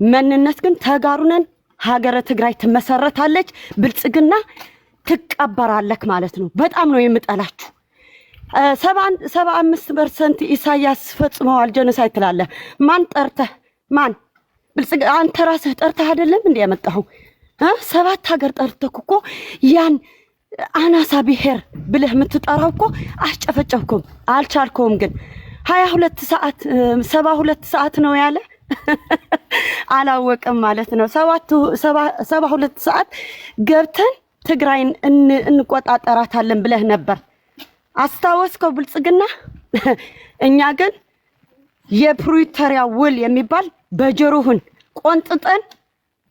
መንነት ግን ተጋሩነን ሀገረ ትግራይ ትመሰረታለች፣ ብልጽግና ትቀበራለክ ማለት ነው። በጣም ነው የምጠላችሁ። 75% ኢሳያስ ፈጽመዋል ጀኖሳይድ ትላለህ። ማን ጠርተህ ማን? ብልጽግና አንተ ራስህ ጠርተህ አይደለም እንዴ ያመጣኸው? 7 ሀገር ጠርተህ እኮ ያን አናሳ ብሔር ብለህ የምትጠራው እኮ አስጨፈጨፍኩም፣ አልቻልከውም። ግን 72 ሰዓት ነው ያለ አላወቅም ማለት ነው። 72 ሰዓት ገብተን ትግራይን እንቆጣጠራታለን ብለህ ነበር። አስታወስከው ብልጽግና? እኛ ግን የፕሪቶሪያ ውል የሚባል በጆሮህን ቆንጥጠን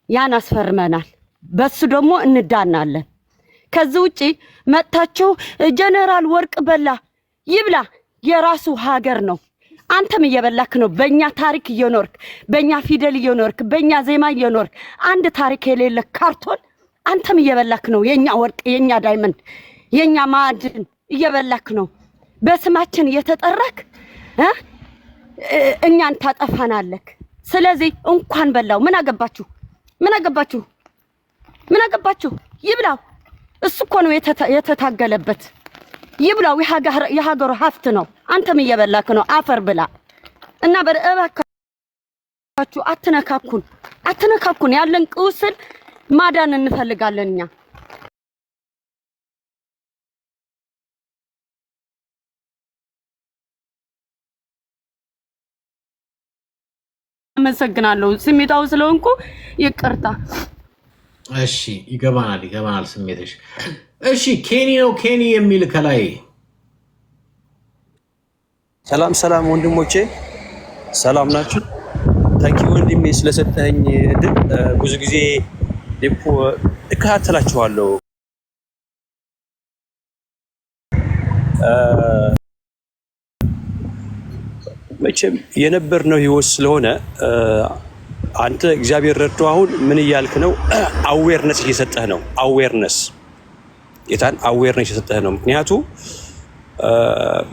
ያን አስፈርመናል። በሱ ደግሞ እንዳናለን። ከዚህ ውጪ መጣችሁ ጀነራል ወርቅ በላ ይብላ፣ የራሱ ሀገር ነው። አንተም እየበላክ ነው። በእኛ ታሪክ እየኖርክ፣ በእኛ ፊደል እየኖርክ፣ በእኛ ዜማ እየኖርክ፣ አንድ ታሪክ የሌለ ካርቶን አንተም እየበላክ ነው። የኛ ወርቅ፣ የኛ ዳይመንድ፣ የኛ ማዕድን እየበላክ ነው። በስማችን እየተጠራክ እኛን ታጠፋናለክ። ስለዚህ እንኳን በላው። ምን አገባችሁ? ምን አገባችሁ? ምን አገባችሁ? ይብላው። እሱ እኮ ነው የተታገለበት። ይብላው። የሀገሩ ሀብት ነው። አንተም እየበላክ ነው። አፈር ብላ እና በእባካችሁ አትነካኩን። ያለን ቁስል ማዳን እንፈልጋለን እኛ። አመሰግናለሁ። ስሜታው ስለሆንኩ ይቅርታ። እሺ ይገባናል ስሜትሽ። እሺ ኬኒ ነው ኬኒ የሚል ከላይ ሰላም ወንድሞቼ ሰላም ናችሁ? ታንኪ ወንድሜ ስለሰጠኝ እድል። ብዙ ጊዜ እከታተላችኋለሁ። መቼም የነበርነው ህይወት ስለሆነ አንተ እግዚአብሔር ረድቶ አሁን ምን እያልክ ነው? አዌርነስ እየሰጠህ ነው። አዌርነስ እየሰጠህ ነው። ምክንያቱ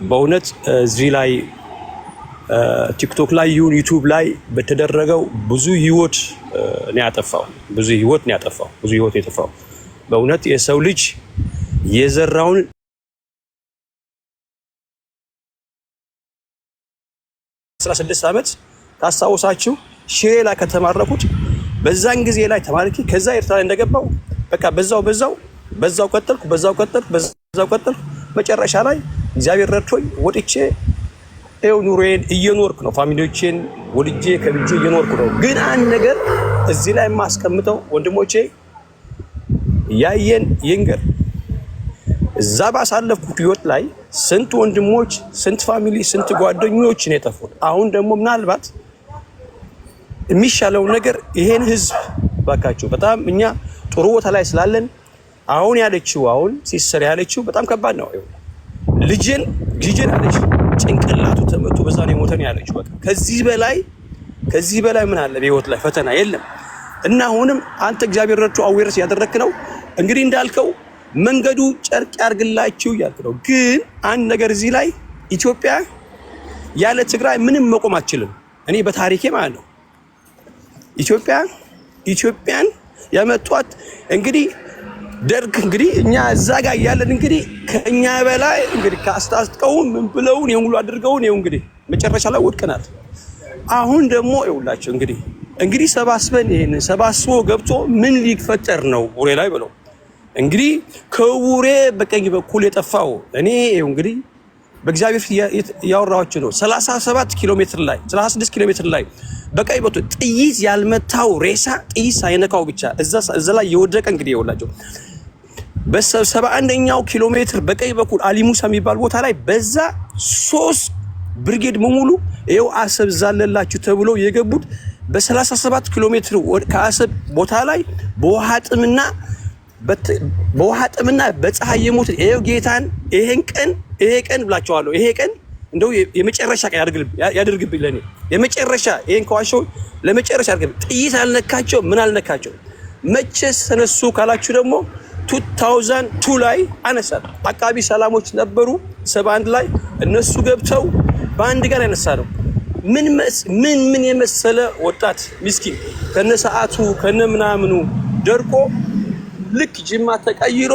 በእውነት እዚህ ላይ ቲክቶክ ላይ ይሁን ዩቲዩብ ላይ በተደረገው ብዙ ህይወት ነው ያጠፋው። በእውነት የሰው ልጅ የዘራውን 16 ዓመት ታስታውሳችሁ ሽሬ ላይ ከተማረኩት በዛን ጊዜ ላይ ተማርኪ ከዛ ኤርትራ ላይ እንደገባው በቃ በዛው ቀጠልኩ መጨረሻ ላይ እግዚአብሔር ረድቶኝ ወጥቼ ይኸው ኑሮዬን እየኖርኩ ነው። ፋሚሊዎቼን ወልጄ ከብጄ እየኖርኩ ነው። ግን አንድ ነገር እዚህ ላይ የማስቀምጠው ወንድሞቼ ያየን ይንገር። እዛ ባሳለፍኩት ህይወት ላይ ስንት ወንድሞች፣ ስንት ፋሚሊ፣ ስንት ጓደኞች ነው የጠፉት። አሁን ደግሞ ምናልባት የሚሻለው ነገር ይሄን ህዝብ ባካችሁ በጣም እኛ ጥሩ ቦታ ላይ ስላለን አሁን ሲሰር ያለችው በጣም ከባድ ነው። ልጅን አለች ጭንቅላቱ ተመቶ በዛ ነው ሞተን ያለችው። በቃ ከዚህ በላይ ምን አለ በህይወት ላይ? ፈተና የለም። እና አሁንም አንተ እግዚአብሔር ረድቶ አዌርስ ያደረክ ነው። እንግዲህ እንዳልከው መንገዱ ጨርቅ ያርግላችሁ እያልክ ነው። ግን አንድ ነገር እዚህ ላይ ኢትዮጵያ ያለ ትግራይ ምንም መቆም አትችልም። እኔ በታሪኬ ማለት ነው ኢትዮጵያን ያመጧት እንግዲህ ደርግ እንግዲህ እኛ እዛ ጋር ያለን እንግዲህ ከኛ በላይ እንግዲህ ካስታጥቀውን ምን ብለውን ይሁን ሁሉ አድርገውን ይሁን እንግዲህ መጨረሻ ላይ ወድቀናል። አሁን ደግሞ ይውላችሁ እንግዲህ ሰባስቦ ገብቶ ምን ሊፈጠር ነው ቡሬ ላይ ብለው እንግዲህ ከቡሬ በቀኝ በኩል የጠፋው እኔ እንግዲህ በእግዚአብሔር ያወራችሁ ነው 36 ኪሎ ሜትር ላይ በቀኝ በኩል ጥይት ያልመታው ሬሳ ጥይት ሳይነካው ብቻ እዛ ላይ የወደቀ እንግዲህ ይውላችሁ በ71ኛው ኪሎ ሜትር በቀኝ በኩል አሊሙሳ የሚባል ቦታ ላይ በዛ 3 ብርጌድ ሙሉ ይኸው አሰብ ዛለላችሁ ተብሎ የገቡት በ37 ኪሎ ሜትር ከአሰብ ቦታ ላይ በውሃ ጥምና በፀሐይ የሞት ይሄው ጌታን ይሄ ቀን ብላችኋለሁ። ይሄ ቀን እንደው የመጨረሻ ቀን ያድርግብኝ ለኔ የመጨረሻ ይሄን ከዋሸው ለመጨረሻ ያድርግብኝ። ጥይት አልነካቸው ምን አልነካቸው። መቼ ተነሱ ካላችሁ ደግሞ 2002 ላይ አነሳል። አቃቢ ሰላሞች ነበሩ 71 ላይ እነሱ ገብተው በአንድ ቀን ያነሳ ነው። ምን የመሰለ ወጣት ምስኪን ከነሰዓቱ ከነምናምኑ ደርቆ ልክ ጅማ ተቀይሮ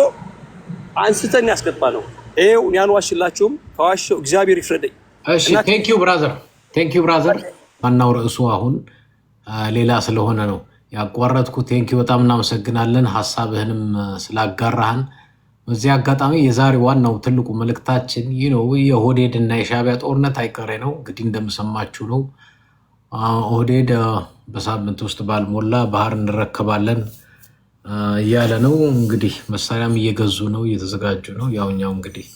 አንስተን ያስገባ ነው። ይሄው ያን ዋሽላችሁም ከዋሽው እግዚአብሔር ይፍረደኝ። እሺ ቴንክ ዩ ብራዘር ዋናው ርዕሱ አሁን ሌላ ስለሆነ ነው ያቋረጥኩት። ቴንክ ዩ በጣም እናመሰግናለን ሐሳብህንም ስላጋራህን። በዚህ አጋጣሚ የዛሬ ዋናው ትልቁ መልእክታችን የኦህዴድ እና የሻዕቢያ ጦርነት አይቀሬ ነው። እንግዲህ እንደምሰማችሁ ነው ኦህዴድ በሳምንት ውስጥ ባልሞላ ባህር እንረከባለን እያለ ነው። እንግዲህ መሳሪያም እየገዙ ነው፣ እየተዘጋጁ ነው። ያውኛው እንግዲህ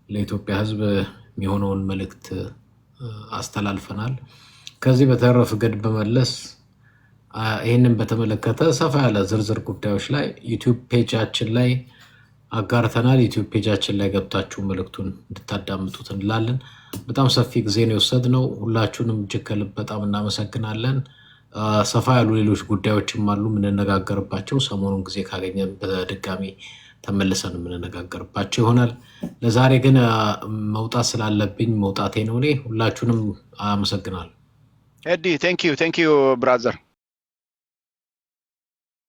ለኢትዮጵያ ሕዝብ የሚሆነውን መልእክት አስተላልፈናል። ከዚህ በተረፈ ገድ በመለስ ይህንን በተመለከተ ሰፋ ያለ ዝርዝር ጉዳዮች ላይ ዩቲዩብ ፔጃችን ላይ አጋርተናል። ዩቲዩብ ፔጃችን ላይ ገብታችሁ መልእክቱን እንድታዳምጡት እንላለን። በጣም ሰፊ ጊዜ ነው የወሰድነው። ሁላችሁንም እጅግ ከልብ በጣም እናመሰግናለን። ሰፋ ያሉ ሌሎች ጉዳዮችም አሉ የምንነጋገርባቸው። ሰሞኑን ጊዜ ካገኘን በድጋሚ ተመልሰን የምንነጋገርባቸው ይሆናል። ለዛሬ ግን መውጣት ስላለብኝ መውጣቴ ነው። እኔ ሁላችሁንም አመሰግናለሁ። ኤዲ ቴንክ ዩ ብራዘር።